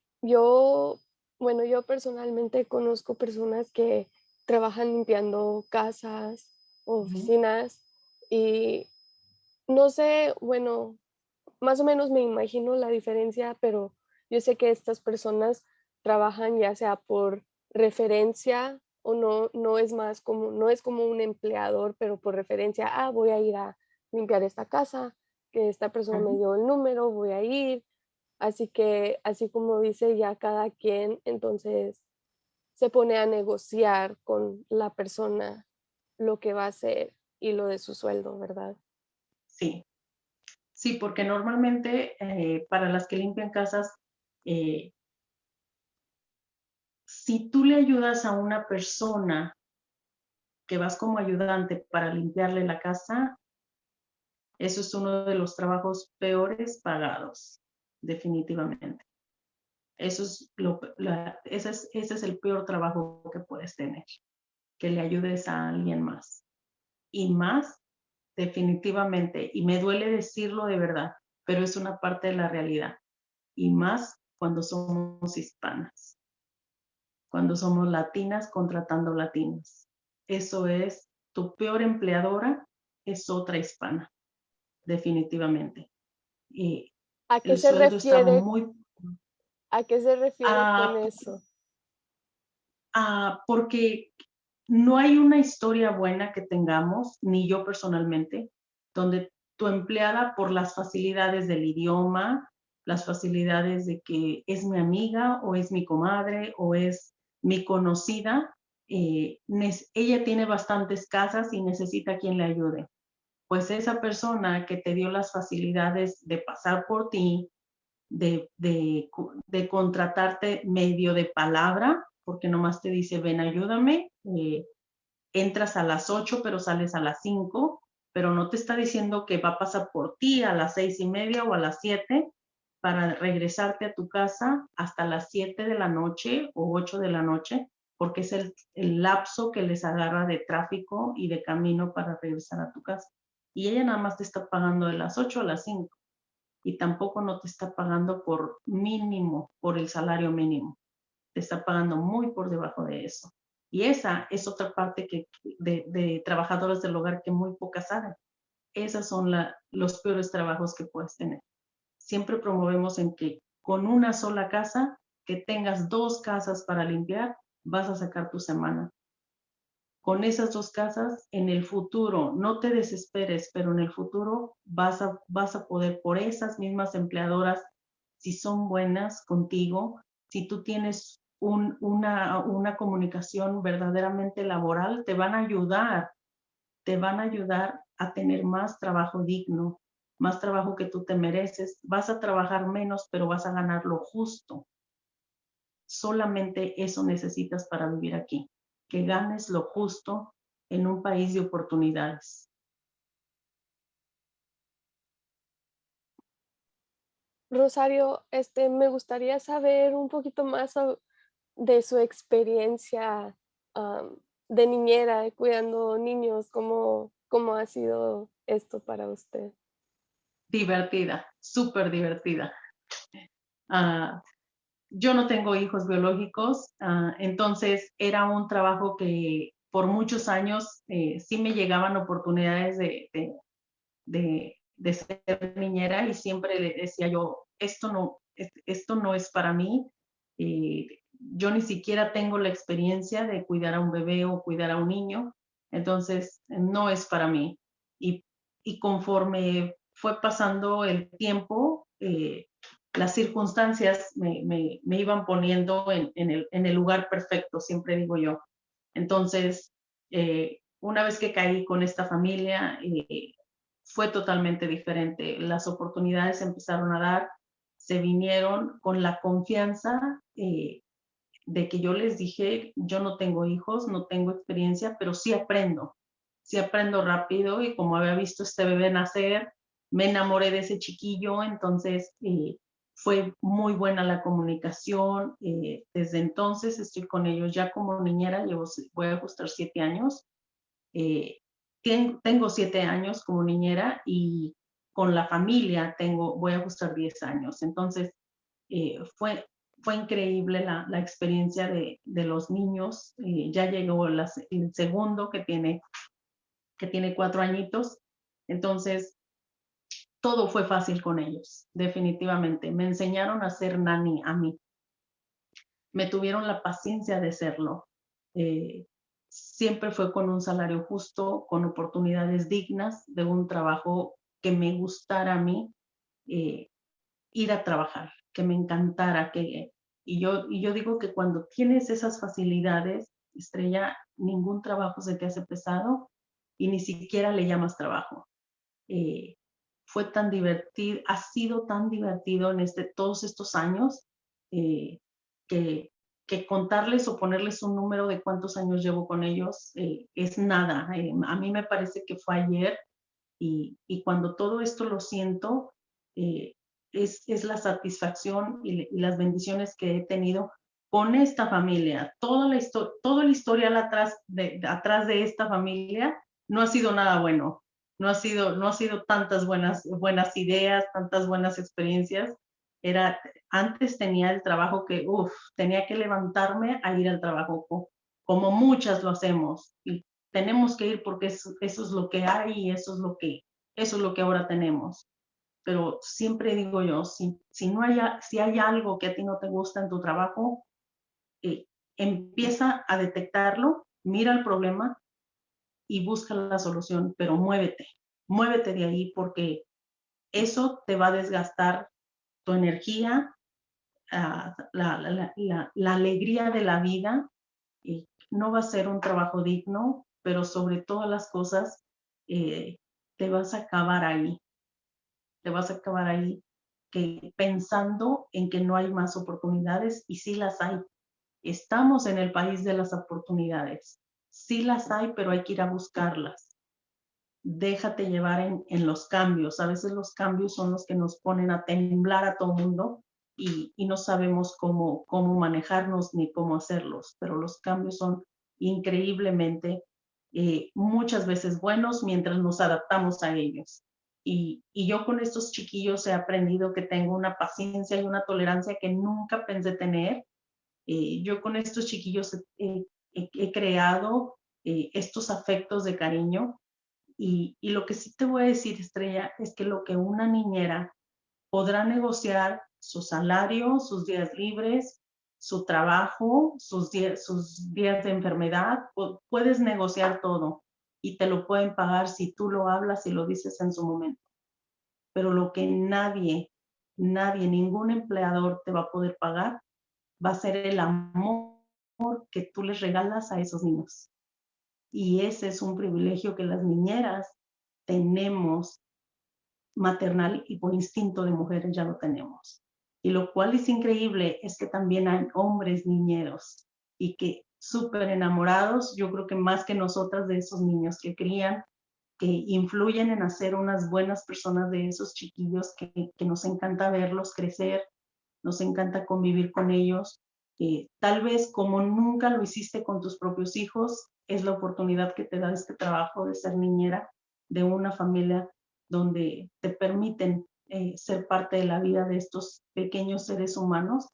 bueno, yo personalmente conozco personas que trabajan limpiando casas, Ujú. oficinas y no sé, bueno, más o menos me imagino la diferencia, pero yo sé que estas personas trabajan ya sea por referencia o no es más como, no es como un empleador, pero por referencia, voy a ir a limpiar esta casa, que esta persona me Ujú. dio el número, voy a ir. Así que, así como dice, ya cada quien entonces se pone a negociar con la persona lo que va a hacer y lo de su sueldo, ¿verdad? Sí, sí, porque normalmente para las que limpian casas, eh, si tú le ayudas a una persona que vas como ayudante para limpiarle la casa, eso es uno de los trabajos peores pagados, definitivamente. Eso es ese es el peor trabajo que puedes tener, que le ayudes a alguien más. Y más, definitivamente, y me duele decirlo de verdad, pero es una parte de la realidad. Y más cuando somos hispanas, cuando somos latinas contratando latinas. Eso es, tu peor empleadora es otra hispana, definitivamente. Y ¿A qué el se sueldo está refiere muy... a qué se refiere con Ah, eso? porque no hay una historia buena que tengamos, ni yo personalmente, donde tu empleada por las facilidades del idioma, las facilidades de que es mi amiga o es mi comadre o es mi conocida, ella tiene bastantes casas y necesita quien le ayude. Pues esa persona que te dio las facilidades de pasar por ti, de contratarte medio de palabra, porque nomás te dice, ven, ayúdame, entras a las 8, pero sales a las 5, pero no te está diciendo que va a pasar por ti a las 6:30 o a las 7 para regresarte a tu casa hasta las 7 de la noche o 8 de la noche, porque es el lapso que les agarra de tráfico y de camino para regresar a tu casa. Y ella nada más te está pagando de las 8 a las 5 y tampoco no te está pagando por mínimo, por el salario mínimo. Te está pagando muy por debajo de eso. Y esa es otra parte de trabajadoras del hogar que muy pocas saben. Esas son los peores trabajos que puedes tener. Siempre promovemos en que con una sola casa, que tengas 2 casas para limpiar, vas a sacar tu semana. Con esas 2 casas, en el futuro, no te desesperes, pero en el futuro vas a poder, por esas mismas empleadoras, si son buenas contigo, si tú tienes una comunicación verdaderamente laboral, te van a ayudar a tener más trabajo digno, más trabajo que tú te mereces. Vas a trabajar menos, pero vas a ganar lo justo. Solamente eso necesitas para vivir aquí, que ganes lo justo en un país de oportunidades. Rosario, me gustaría saber un poquito más de su experiencia de niñera, cuidando niños, cómo ha sido esto para usted. Divertida, súper divertida. Yo no tengo hijos biológicos, entonces era un trabajo que por muchos años sí me llegaban oportunidades de ser niñera y siempre le decía yo, esto no es para mí. Yo ni siquiera tengo la experiencia de cuidar a un bebé o cuidar a un niño, entonces no es para mí. Y, y conforme fue pasando el tiempo, las circunstancias me iban poniendo en el lugar perfecto, siempre digo yo. Entonces, una vez que caí con esta familia, fue totalmente diferente. Las oportunidades se empezaron a dar, se vinieron con la confianza de que yo les dije, yo no tengo hijos, no tengo experiencia, pero sí aprendo rápido y como había visto este bebé nacer, me enamoré de ese chiquillo, entonces fue muy buena la comunicación. Desde entonces estoy con ellos ya como niñera, voy a ajustar 7 años. Eh, tengo 7 años como niñera y con la familia voy a ajustar 10 años. Entonces, fue increíble la experiencia de los niños. Ya llegó el segundo que tiene 4 añitos. Entonces, todo fue fácil con ellos, definitivamente. Me enseñaron a ser nani a mí. Me tuvieron la paciencia de serlo. Eh, Siempre fue con un salario justo, con oportunidades dignas, de un trabajo que me gustara a mí ir a trabajar, que me encantara. Y yo digo que cuando tienes esas facilidades, Estrella, ningún trabajo se te hace pesado y ni siquiera le llamas trabajo. Eh, Fue tan divertido, ha sido tan divertido en todos estos años que, que contarles o ponerles un número de cuántos años llevo con ellos es nada. A mí me parece que fue ayer y cuando todo esto lo siento, eh, es la satisfacción y las bendiciones que he tenido con esta familia. Todo el historial atrás de esta familia no ha sido nada bueno. No ha sido tantas buenas ideas, tantas buenas experiencias. Antes tenía el trabajo que, tenía que levantarme a ir al trabajo, como muchas lo hacemos. Y tenemos que ir porque eso es lo que hay y eso es lo que ahora tenemos. Pero siempre digo yo, si hay algo que a ti no te gusta en tu trabajo, empieza a detectarlo, mira el problema y busca la solución, pero muévete de ahí porque eso te va a desgastar tu energía, la alegría de la vida, y no va a ser un trabajo digno, pero sobre todas las cosas eh, te vas a acabar ahí, pensando en que no hay más oportunidades y sí las hay, Estamos en el país de las oportunidades. Sí las hay, pero hay que ir a buscarlas. Déjate llevar en los cambios. A veces los cambios son los que nos ponen a temblar a todo mundo y no sabemos cómo manejarnos ni cómo hacerlos, pero los cambios son increíblemente muchas veces buenos mientras nos adaptamos a ellos. Y yo con estos chiquillos he aprendido que tengo una paciencia y una tolerancia que nunca pensé tener. Yo con estos chiquillos he creado estos afectos de cariño y lo que sí te voy a decir, Estrella, es que lo que una niñera podrá negociar su salario, sus días libres, su trabajo, sus días de enfermedad, puedes negociar todo y te lo pueden pagar si tú lo hablas y lo dices en su momento. Pero lo que nadie, ningún empleador te va a poder pagar va a ser el amor que tú les regalas a esos niños. Y ese es un privilegio que las niñeras tenemos maternal y por instinto de mujeres ya lo tenemos. Y lo cual es increíble es que también hay hombres niñeros y que súper enamorados, yo creo que más que nosotras de esos niños que crían, que influyen en hacer unas buenas personas de esos chiquillos que nos encanta verlos crecer, nos encanta convivir con ellos. Tal vez como nunca lo hiciste con tus propios hijos, es la oportunidad que te da este trabajo de ser niñera de una familia donde te permiten ser parte de la vida de estos pequeños seres humanos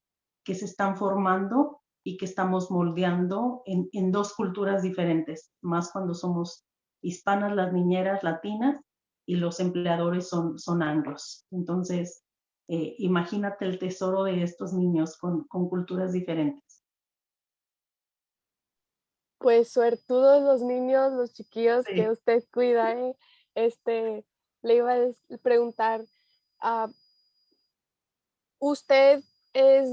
que se están formando y que estamos moldeando en dos culturas diferentes, más cuando somos hispanas, las niñeras latinas, y los empleadores son anglos. Entonces, imagínate el tesoro de estos niños con culturas diferentes. Pues suertudos los niños, los chiquillos que Sí, usted cuida, ¿eh? Le iba a preguntar, ah, usted es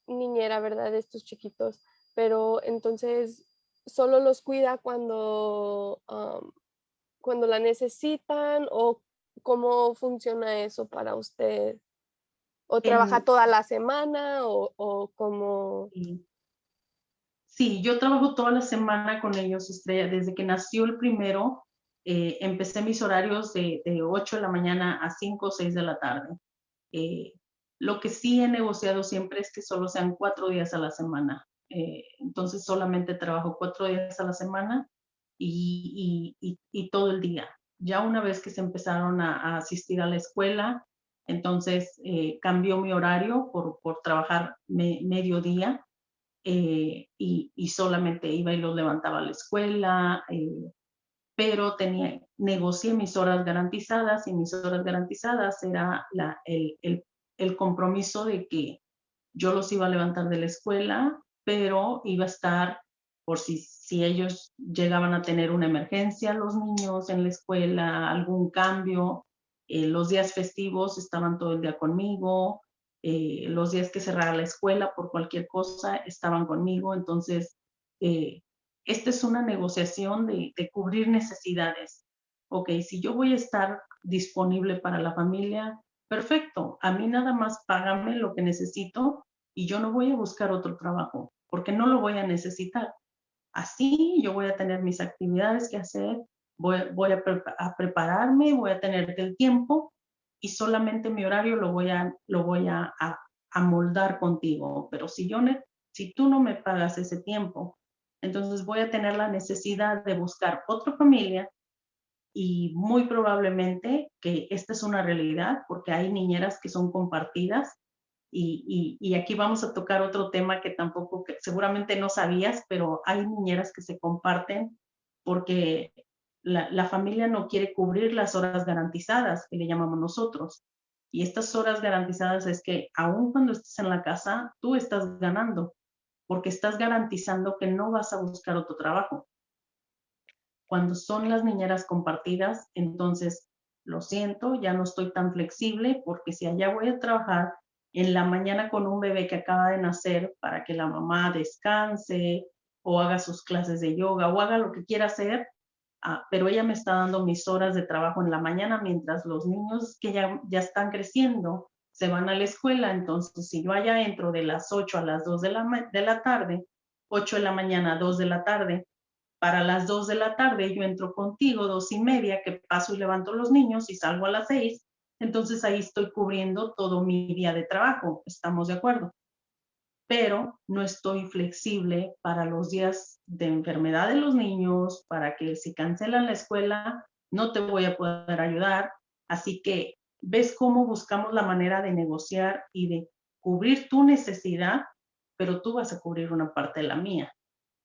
niñera, ¿verdad? De estos chiquitos, pero entonces solo los cuida cuando la necesitan o cómo funciona eso para usted. ¿O trabaja en, toda la semana o cómo? sí, yo trabajo toda la semana con ellos, Estrella. Desde que nació el primero, empecé mis horarios de 8 de la mañana a 5 o 6 de la tarde. Eh, lo que sí he negociado siempre es que solo sean 4 días a la semana. Entonces solamente trabajo 4 días a la semana y todo el día. Ya una vez que se empezaron a asistir a la escuela, entonces cambió mi horario por trabajar mediodía y solamente iba y los levantaba a la escuela, pero negocié mis horas garantizadas y mis horas garantizadas era el compromiso de que yo los iba a levantar de la escuela, pero iba a estar por si ellos llegaban a tener una emergencia, los niños en la escuela, algún cambio, los días festivos estaban todo el día conmigo, los días que cerrara la escuela por cualquier cosa estaban conmigo, entonces esta es una negociación de cubrir necesidades. Ok, si yo voy a estar disponible para la familia, perfecto, a mí nada más págame lo que necesito y yo no voy a buscar otro trabajo porque no lo voy a necesitar. Así yo voy a tener mis actividades que hacer, voy a prepararme, voy a tener el tiempo y solamente mi horario lo voy a moldar contigo. Pero si tú no me pagas ese tiempo, entonces voy a tener la necesidad de buscar otra familia y muy probablemente que esta es una realidad porque hay niñeras que son compartidas y aquí vamos a tocar otro tema que tampoco, que seguramente no sabías, pero hay niñeras que se comparten porque la familia no quiere cubrir las horas garantizadas, que le llamamos nosotros. Y estas horas garantizadas es que aun cuando estés en la casa, tú estás ganando, porque estás garantizando que no vas a buscar otro trabajo. Cuando son las niñeras compartidas, entonces lo siento, ya no estoy tan flexible porque si allá voy a trabajar en la mañana con un bebé que acaba de nacer para que la mamá descanse o haga sus clases de yoga o haga lo que quiera hacer, pero ella me está dando mis horas de trabajo en la mañana mientras los niños que ya están creciendo se van a la escuela. Entonces, si yo allá entro de las 8 a las 2 de la tarde, 8 de la mañana a 2 de la tarde. Para las 2 de la tarde yo entro contigo, 2:30, que paso y levanto los niños y salgo a las 6. Entonces ahí estoy cubriendo todo mi día de trabajo, ¿estamos de acuerdo? Pero no estoy flexible para los días de enfermedad de los niños, para que si cancelan la escuela, no te voy a poder ayudar. Así que, ¿ves cómo buscamos la manera de negociar y de cubrir tu necesidad, pero tú vas a cubrir una parte de la mía?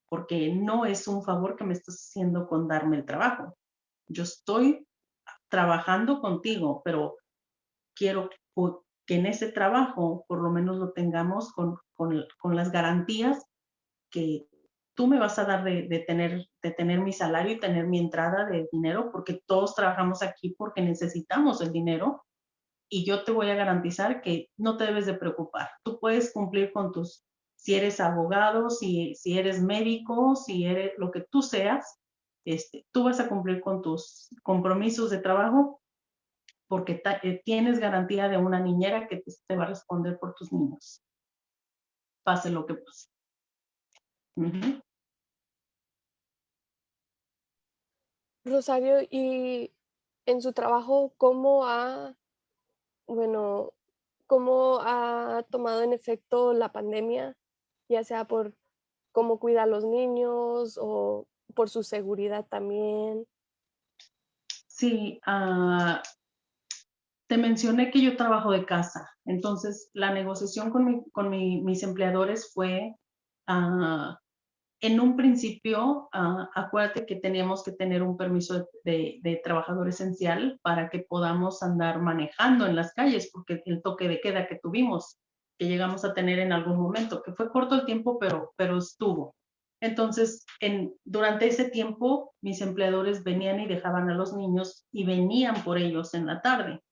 Porque no es un favor que me estás haciendo con darme el trabajo. Yo estoy trabajando contigo, pero quiero que en ese trabajo por lo menos lo tengamos con las garantías que tú me vas a dar de tener mi salario y tener mi entrada de dinero, porque todos trabajamos aquí porque necesitamos el dinero y yo te voy a garantizar que no te debes de preocupar. Tú puedes cumplir con si eres abogado, si eres médico, si eres lo que tú seas, tú vas a cumplir con tus compromisos de trabajo porque tienes garantía de una niñera que te va a responder por tus niños, pase lo que pase. Ujú. Rosario, y en su trabajo, bueno, cómo ha tomado en efecto la pandemia, ya sea por cómo cuida a los niños o por su seguridad también? Sí, te mencioné que yo trabajo de casa, entonces la negociación mis empleadores fue, ah, en un principio, acuérdate que teníamos que tener un permiso de trabajador esencial para que podamos andar manejando en las calles, porque el toque de queda que tuvimos, que llegamos a tener en algún momento, que fue corto el tiempo, pero estuvo. Entonces, durante ese tiempo, mis empleadores venían y dejaban a los niños y venían por ellos en la tarde.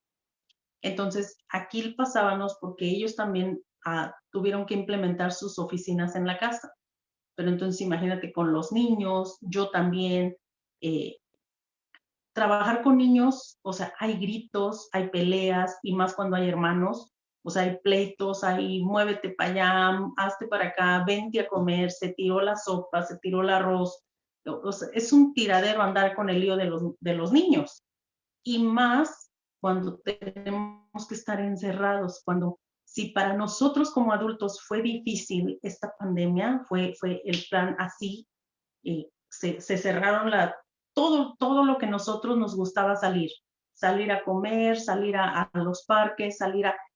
Entonces, aquí pasábamos porque ellos también tuvieron que implementar sus oficinas en la casa. Pero entonces imagínate con los niños, yo también, eh, trabajar con niños, o sea, hay gritos, hay peleas, y más cuando hay hermanos, o sea, hay pleitos, hay muévete para allá, hazte para acá, vente a comer, se tiró la sopa, se tiró el arroz. O sea, es un tiradero andar con el lío de los niños. Y más cuando tenemos que estar encerrados, cuando si para nosotros como adultos fue difícil esta pandemia, fue el plan así, se cerraron todo lo que nosotros nos gustaba salir a comer, salir a los parques,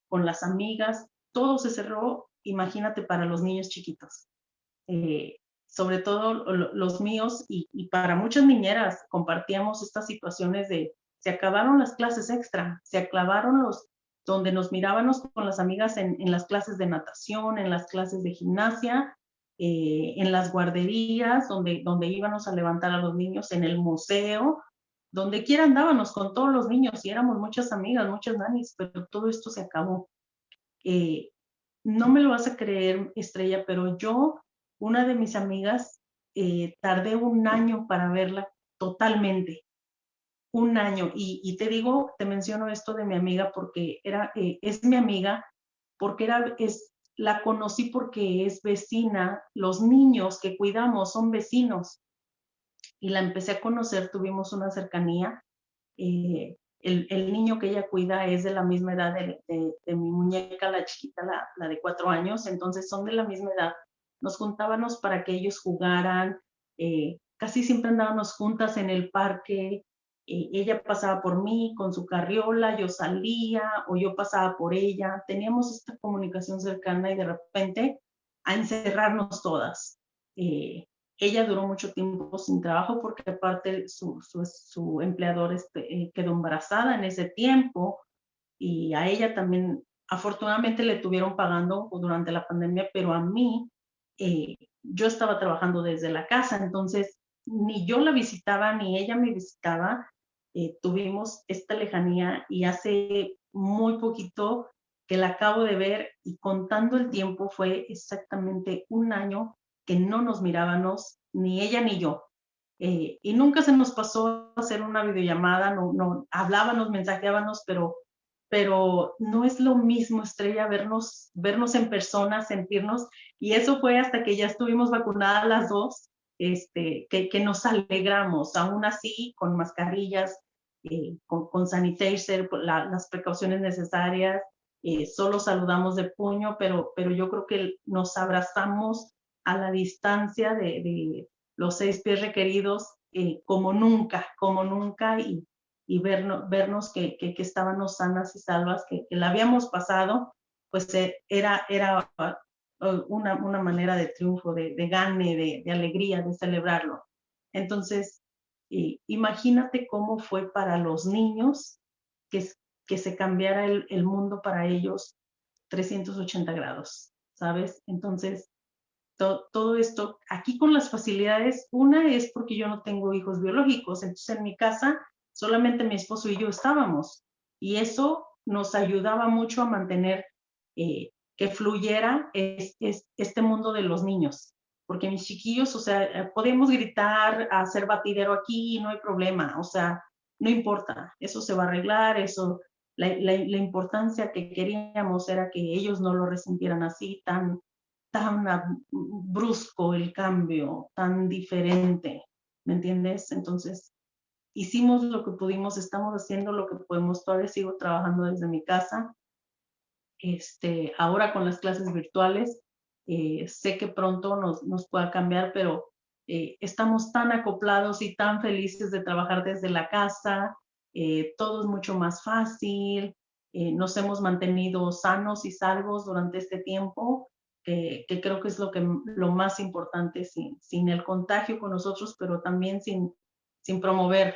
con las amigas, todo se cerró, imagínate para los niños chiquitos. Eh, Sobre todo los míos y para muchas niñeras compartíamos estas situaciones de se acabaron las clases extra, se acabaron donde nos mirábamos con las amigas en las clases de natación, en las clases de gimnasia, en las guarderías, donde íbamos a levantar a los niños, en el museo, donde quiera andábamos con todos los niños y éramos muchas amigas, muchas nanis, pero todo esto se acabó. Eh, no me lo vas a creer, Estrella, pero una de mis amigas, tardé un año para verla totalmente, un año. Y te digo, te menciono esto de mi amiga porque es mi amiga, porque la conocí porque es vecina, los niños que cuidamos son vecinos y la empecé a conocer, tuvimos una cercanía. El niño que ella cuida es de la misma edad de mi muñeca, la chiquita, la de 4 años, entonces son de la misma edad. Nos juntábamos para que ellos jugaran, casi siempre andábamos juntas en el parque, ella pasaba por mí con su carriola, yo salía o yo pasaba por ella, teníamos esta comunicación cercana y de repente a encerrarnos todas. Eh, Ella duró mucho tiempo sin trabajo porque aparte su empleador quedó embarazada en ese tiempo y a ella también afortunadamente le tuvieron pagando durante la pandemia, pero a mí yo estaba trabajando desde la casa, entonces ni yo la visitaba ni ella me visitaba. Tuvimos esta lejanía y hace muy poquito que la acabo de ver y contando el tiempo fue exactamente un año que no nos mirábamos, ni ella ni yo. Y nunca se nos pasó hacer una videollamada, no hablábamos, mensajeábamos, pero pero no es lo mismo, Estrella, vernos en persona, sentirnos, y eso fue hasta que ya estuvimos vacunadas las dos, que nos alegramos, aún así, con mascarillas, con sanitizer, las precauciones necesarias, solo saludamos de puño, pero yo creo que nos abrazamos a la distancia de los 6 pies requeridos, como nunca, y vernos que estábamos sanas y salvas, que la habíamos pasado, pues era una manera de triunfo, de gane, de alegría, de celebrarlo. Entonces, imagínate cómo fue para los niños que, que se cambiara el mundo para ellos 380 grados, ¿sabes? Entonces, todo esto, aquí con las facilidades, una es porque yo no tengo hijos biológicos, entonces en mi casa solamente mi esposo y yo estábamos, y eso nos ayudaba mucho a mantener que fluyera este mundo de los niños, porque mis chiquillos, o sea, podemos gritar, hacer batidero aquí, no hay problema, o sea, no importa, eso se va a arreglar, eso, la importancia que queríamos era que ellos no lo resintieran así, tan brusco el cambio, tan diferente, ¿me entiendes? Entonces, hicimos lo que pudimos, estamos haciendo lo que podemos, todavía sigo trabajando desde mi casa, ahora con las clases virtuales, sé que pronto nos pueda cambiar, pero estamos tan acoplados y tan felices de trabajar desde la casa, todo es mucho más fácil, nos hemos mantenido sanos y salvos durante este tiempo, que creo que es lo más importante, sin el contagio con nosotros, pero también sin promover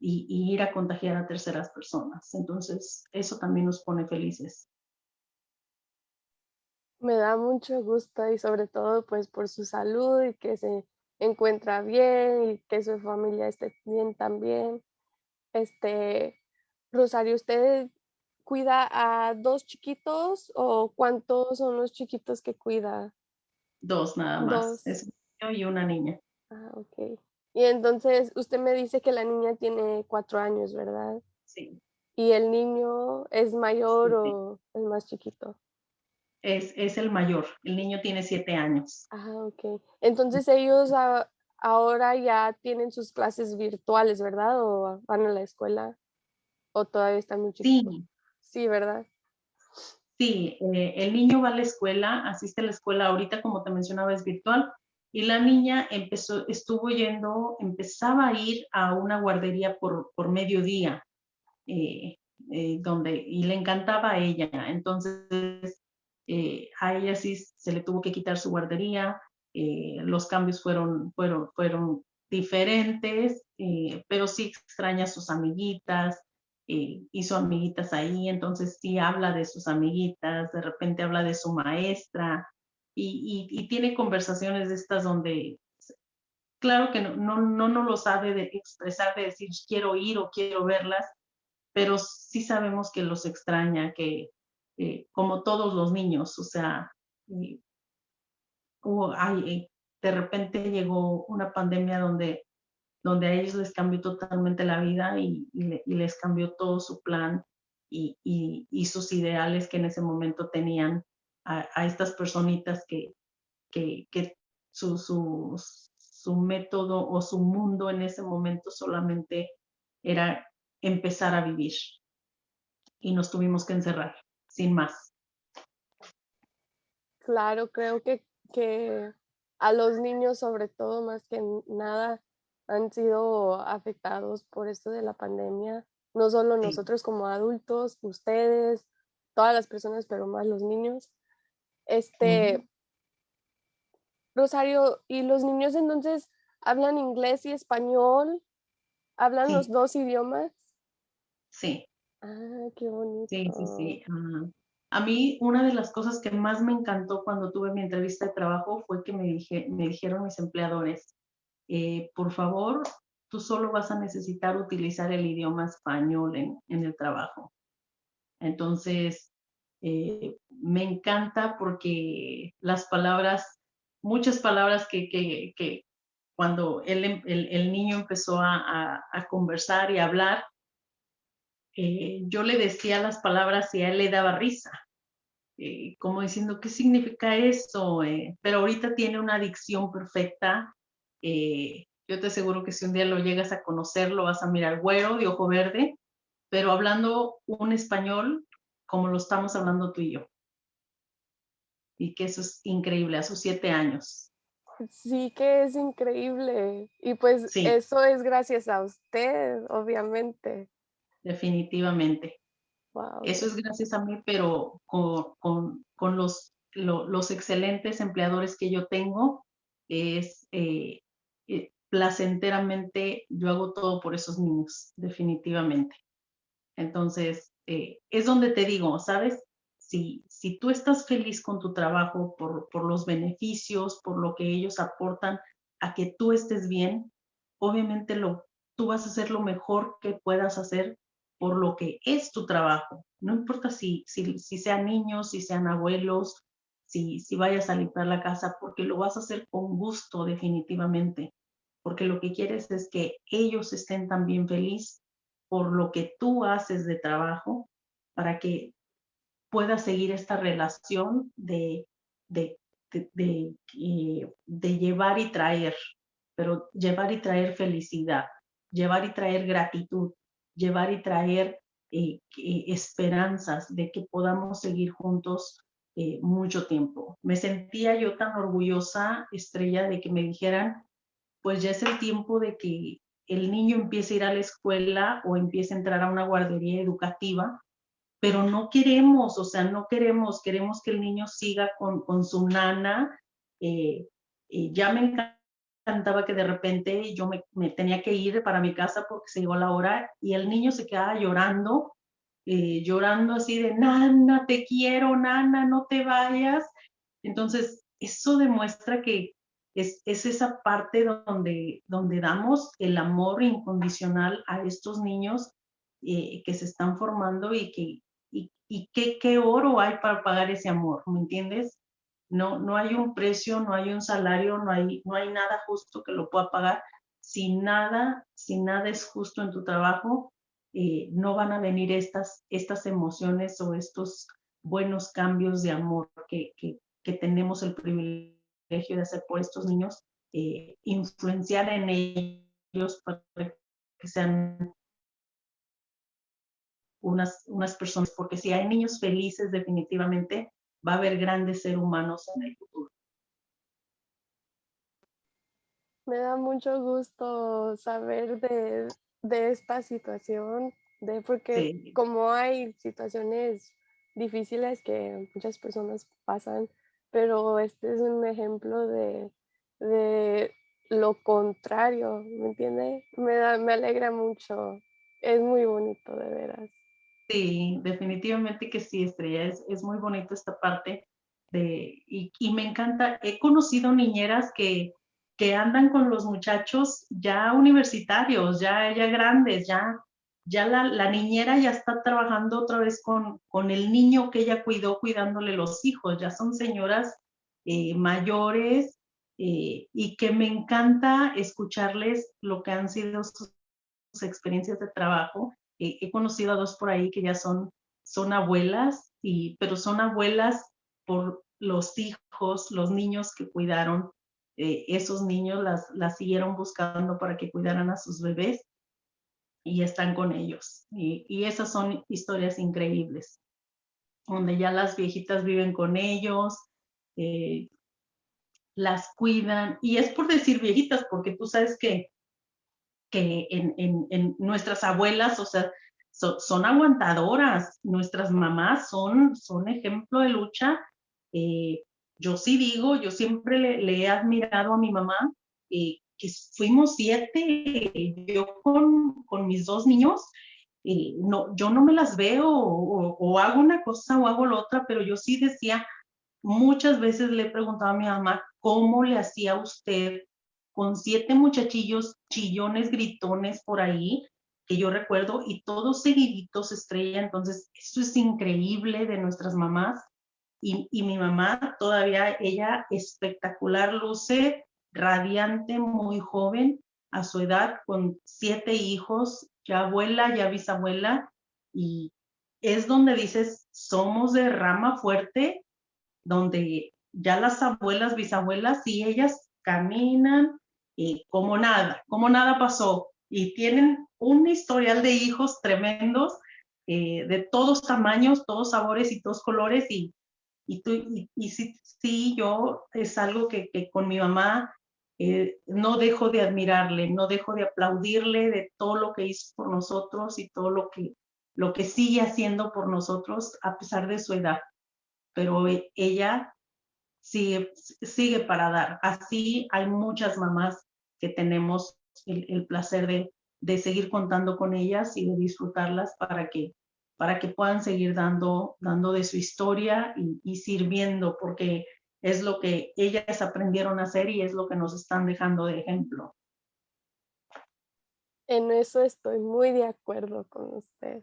y ir a contagiar a terceras personas. Entonces, eso también nos pone felices. Me da mucho gusto y sobre todo pues por su salud y que se encuentra bien y que su familia esté bien también. Este, Rosario, ¿usted cuida a 2 chiquitos o cuántos son los chiquitos que cuida? 2 nada más, 2. es un niño y una niña. Ah, okey. Y entonces, usted me dice que la niña tiene 4 años, ¿verdad? Sí, ¿Y el niño es mayor sí, o es más chiquito? es el mayor, el niño tiene 7 años. Ah, okey. Entonces ellos ahora ya tienen sus clases virtuales, ¿verdad? ¿O van a la escuela? ¿O todavía están muy chiquitos? Sí, Sí, ¿verdad? sí, el niño va a la escuela, asiste a la escuela, ahorita, como te mencionaba, es virtual, y la niña empezaba a ir a una guardería por mediodía, eh, y le encantaba a ella. Entonces, a ella sí se le tuvo que quitar su guardería, los cambios fueron diferentes, pero sí extraña a sus amiguitas, hizo amiguitas ahí, entonces sí habla de sus amiguitas, de repente habla de su maestra, y tiene conversaciones de estas donde, claro que no lo sabe de expresar, de decir quiero ir o quiero verlas, pero sí sabemos que los extraña, que como todos los niños, o sea, eh, de repente llegó una pandemia donde a ellos les cambió totalmente la vida y les cambió todo su plan y sus ideales que en ese momento tenían a estas personitas que su método o su mundo en ese momento solamente era empezar a vivir y nos tuvimos que encerrar, sin más. Claro, creo que a los niños, sobre todo, más que nada, han sido afectados por esto de la pandemia. No solo Sí. nosotros como adultos, ustedes, todas las personas, pero más los niños. Ujú. Este, Rosario, ¿y los niños entonces hablan inglés y español? ¿Hablan los Sí, 2 idiomas? sí, Ah, qué sí, sí, bonito. sí. A mí una de las cosas que más me encantó cuando tuve mi entrevista de trabajo fue que me dijeron mis empleadores, por favor, tú solo vas a necesitar utilizar el idioma español en el trabajo. Entonces, me encanta porque muchas palabras que cuando el niño empezó a conversar y a hablar, yo le decía las palabras y a él le daba risa, como diciendo, ¿qué significa eso? Pero ahorita tiene una dicción perfecta. Yo te aseguro que si un día lo llegas a conocer, lo vas a mirar güero, de ojo verde, pero hablando un español como lo estamos hablando tú y yo. Y que eso es increíble, a sus 7 años. Sí que es increíble. Y pues Sí, eso es gracias a usted, obviamente. definitivamente. Eso Wow. es gracias a mí, pero con los excelentes empleadores que yo tengo, es placenteramente, yo hago todo por esos niños, definitivamente. Entonces, es donde te digo, ¿sabes? Si tú estás feliz con tu trabajo por los beneficios, por lo que ellos aportan a que tú estés bien, obviamente tú vas a hacer lo mejor que puedas hacer por lo que es tu trabajo. No importa si sean niños, si sean abuelos, si vayas a limpiar la casa, porque lo vas a hacer con gusto definitivamente, porque lo que quieres es que ellos estén también felices por lo que tú haces de trabajo para que pueda seguir esta relación de, de llevar y traer, pero llevar y traer felicidad, llevar y traer gratitud, llevar y traer esperanzas de que podamos seguir juntos mucho tiempo. Me sentía yo tan orgullosa, Estrella, de que me dijeran, pues ya es el tiempo de que el niño empiece a ir a la escuela o empiece a entrar a una guardería educativa, pero no queremos, o sea, no queremos, queremos que el niño siga con su nana. Ya me encantaba que de repente yo me tenía que ir para mi casa porque se llegó la hora y el niño se quedaba llorando, llorando así de, nana, te quiero, nana, no te vayas. Entonces, eso demuestra que es esa parte donde damos el amor incondicional a estos niños que se están formando y qué oro hay para pagar ese amor, ¿me entiendes? No hay un precio, no hay un salario, no hay nada justo que lo pueda pagar. Si nada es justo en tu trabajo, no van a venir estas emociones o estos buenos cambios de amor que tenemos el privilegio de hacer por estos niños, influenciar en ellos para que sean unas personas, porque si hay niños felices, definitivamente va a haber grandes seres humanos en el futuro. Me da mucho gusto saber de esta situación, porque Sí, como hay situaciones difíciles que muchas personas pasan, pero este es un ejemplo de lo contrario, ¿me entiende? Me alegra mucho. Es muy bonito, de veras. sí, definitivamente que sí, Estrella, es muy bonito esta parte y me encanta, he conocido niñeras que andan con los muchachos ya universitarios, ya grandes, ya la niñera ya está trabajando otra vez con el niño que ella cuidó, cuidándole los hijos, ya son señoras mayores, y que me encanta escucharles lo que han sido sus experiencias de trabajo. He conocido a 2 por ahí que ya son abuelas, pero son abuelas por los hijos, los niños que cuidaron. Esos niños las siguieron buscando para que cuidaran a sus bebés y están con ellos. Y esas son historias increíbles, donde ya las viejitas viven con ellos, eh, las cuidan. Y es por decir viejitas, porque tú sabes que en nuestras abuelas, o sea, son aguantadoras, nuestras mamás son ejemplo de lucha. Eh, yo sí digo, yo siempre le he admirado a mi mamá, que fuimos 7, yo con mis 2 niños, no, yo no me las veo o hago una cosa o hago la otra, pero yo sí decía, muchas veces le he preguntado a mi mamá, ¿cómo le hacía usted con 7 muchachillos chillones, gritones por ahí, que yo recuerdo, y todos seguiditos, Estrella? Entonces, eso es increíble de nuestras mamás. Y mi mamá todavía, ella espectacular, luce radiante, muy joven, a su edad, con 7 hijos, ya abuela, ya bisabuela, y es donde dices, somos de rama fuerte, donde ya las abuelas, bisabuelas, y ellas caminan como nada pasó, y tienen un historial de hijos tremendos, de todos tamaños, todos sabores y todos colores, y sí, sí, yo es algo que con mi mamá no dejo de admirarle, no dejo de aplaudirle de todo lo que hizo por nosotros y todo lo que sigue haciendo por nosotros a pesar de su edad. Pero ella sigue para dar. Así hay muchas mamás que tenemos el placer de seguir contando con ellas y de disfrutarlas para que puedan seguir dando de su historia y sirviendo, porque es lo que ellas aprendieron a hacer y es lo que nos están dejando de ejemplo. En eso estoy muy de acuerdo con usted.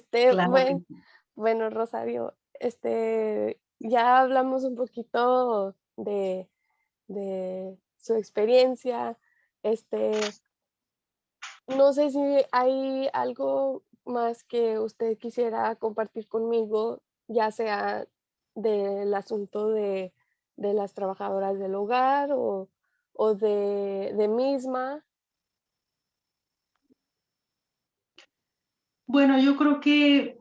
Claro que sí. Bueno, Rosario, ya hablamos un poquito de su experiencia. Este, no sé si hay algo más que usted quisiera compartir conmigo, ya sea del asunto de las trabajadoras del hogar o de misma. Bueno, yo creo que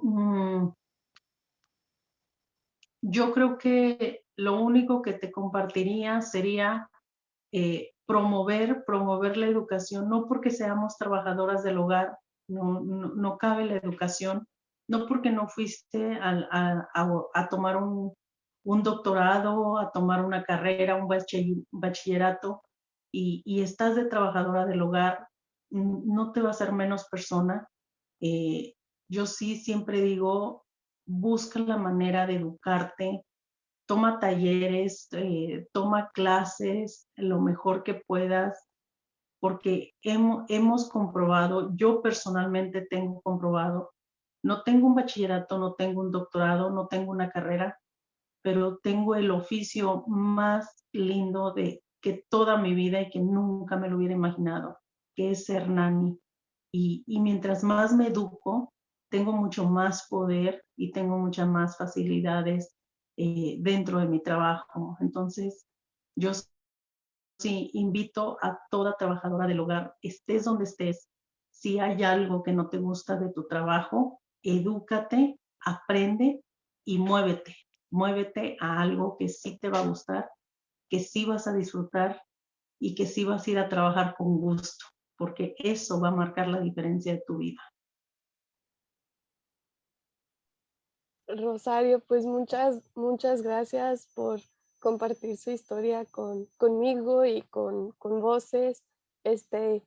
lo único que te compartiría sería promover la educación, no porque seamos trabajadoras del hogar, no cabe la educación, no porque no fuiste a tomar un doctorado, a tomar una carrera, un bachillerato, y estás de trabajadora del hogar, no te va a hacer menos persona. Eh, yo sí siempre digo, busca la manera de educarte, toma talleres, toma clases, lo mejor que puedas, porque hemos comprobado, yo personalmente tengo comprobado, no tengo un bachillerato, no tengo un doctorado, no tengo una carrera, pero tengo el oficio más lindo de que toda mi vida y que nunca me lo hubiera imaginado, que es ser nani. Y mientras más me educo, tengo mucho más poder y tengo muchas más facilidades dentro de mi trabajo. Entonces, yo sí invito a toda trabajadora del hogar, estés donde estés, si hay algo que no te gusta de tu trabajo, edúcate, aprende y muévete. Muévete a algo que sí te va a gustar, que sí vas a disfrutar y que sí vas a ir a trabajar con gusto, porque eso va a marcar la diferencia de tu vida. Rosario, pues muchas gracias por compartir su historia conmigo y con Voces. Este,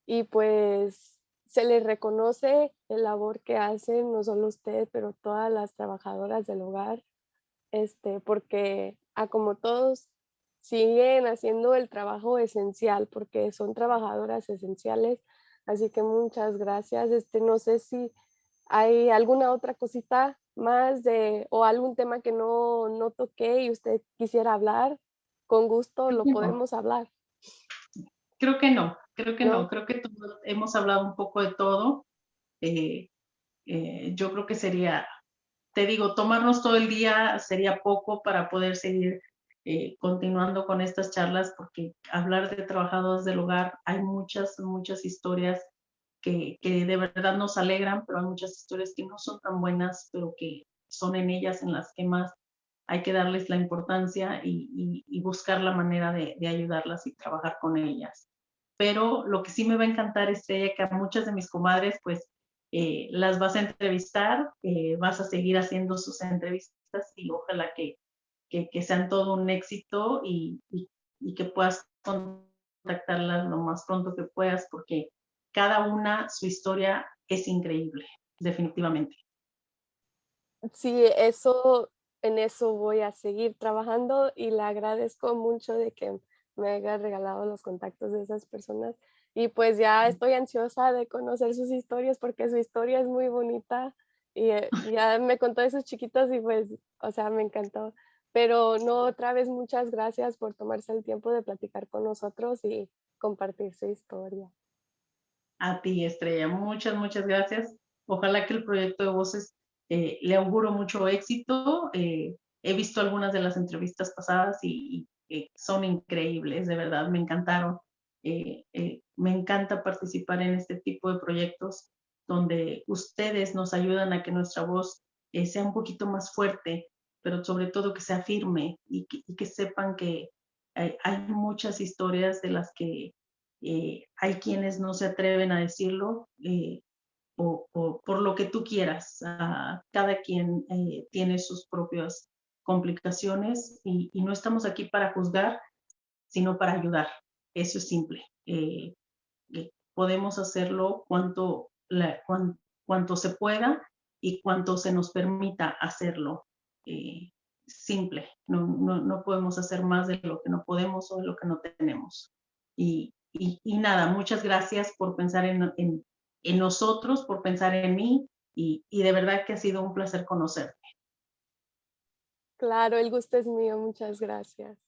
y pues se les reconoce el labor que hacen, no solo usted, pero todas las trabajadoras del hogar, porque como todos siguen haciendo el trabajo esencial, porque son trabajadoras esenciales. Así que muchas gracias. No sé si ¿hay alguna otra cosita más o algún tema que no toqué y usted quisiera hablar? Con gusto Creo lo que no, podemos hablar, creo que no, creo que no, ¿no? creo que todos hemos hablado un poco de todo. Eh, yo creo que sería, te digo, tomarnos todo el día sería poco para poder seguir continuando con estas charlas, porque hablar de trabajadoras del hogar, hay muchas historias que de verdad nos alegran, pero hay muchas historias que no son tan buenas, pero que son en ellas en las que más hay que darles la importancia y buscar la manera de ayudarlas y trabajar con ellas. Pero lo que sí me va a encantar, Estrella, que a muchas de mis comadres, pues, las vas a entrevistar, vas a seguir haciendo sus entrevistas y ojalá que sean todo un éxito y que puedas contactarlas lo más pronto que puedas, porque cada una, su historia es increíble, definitivamente. Sí, en eso voy a seguir trabajando y le agradezco mucho de que me haya regalado los contactos de esas personas. Y pues ya estoy ansiosa de conocer sus historias porque su historia es muy bonita y ya me contó de sus chiquitos y pues, o sea, me encantó. Pero no, otra vez muchas gracias por tomarse el tiempo de platicar con nosotros y compartir su historia. A ti, Estrella, muchas gracias Ojalá que el proyecto de voces le auguro mucho éxito. He visto algunas de las entrevistas pasadas y son increíbles, de verdad, me encantaron. Me encanta participar en este tipo de proyectos donde ustedes nos ayudan a que nuestra voz sea un poquito más fuerte, pero sobre todo que sea firme y que sepan que hay muchas historias de las que hay quienes no se atreven a decirlo, o por lo que tú quieras. Cada quien tiene sus propias complicaciones y no estamos aquí para juzgar, sino para ayudar. Eso es simple. Podemos hacerlo cuanto se pueda y cuanto se nos permita hacerlo. Eh, Simple. No podemos hacer más de lo que no podemos o de lo que no tenemos. Y nada, muchas gracias por pensar en nosotros, por pensar en mí y de verdad que ha sido un placer conocerte. Claro, el gusto es mío, muchas gracias.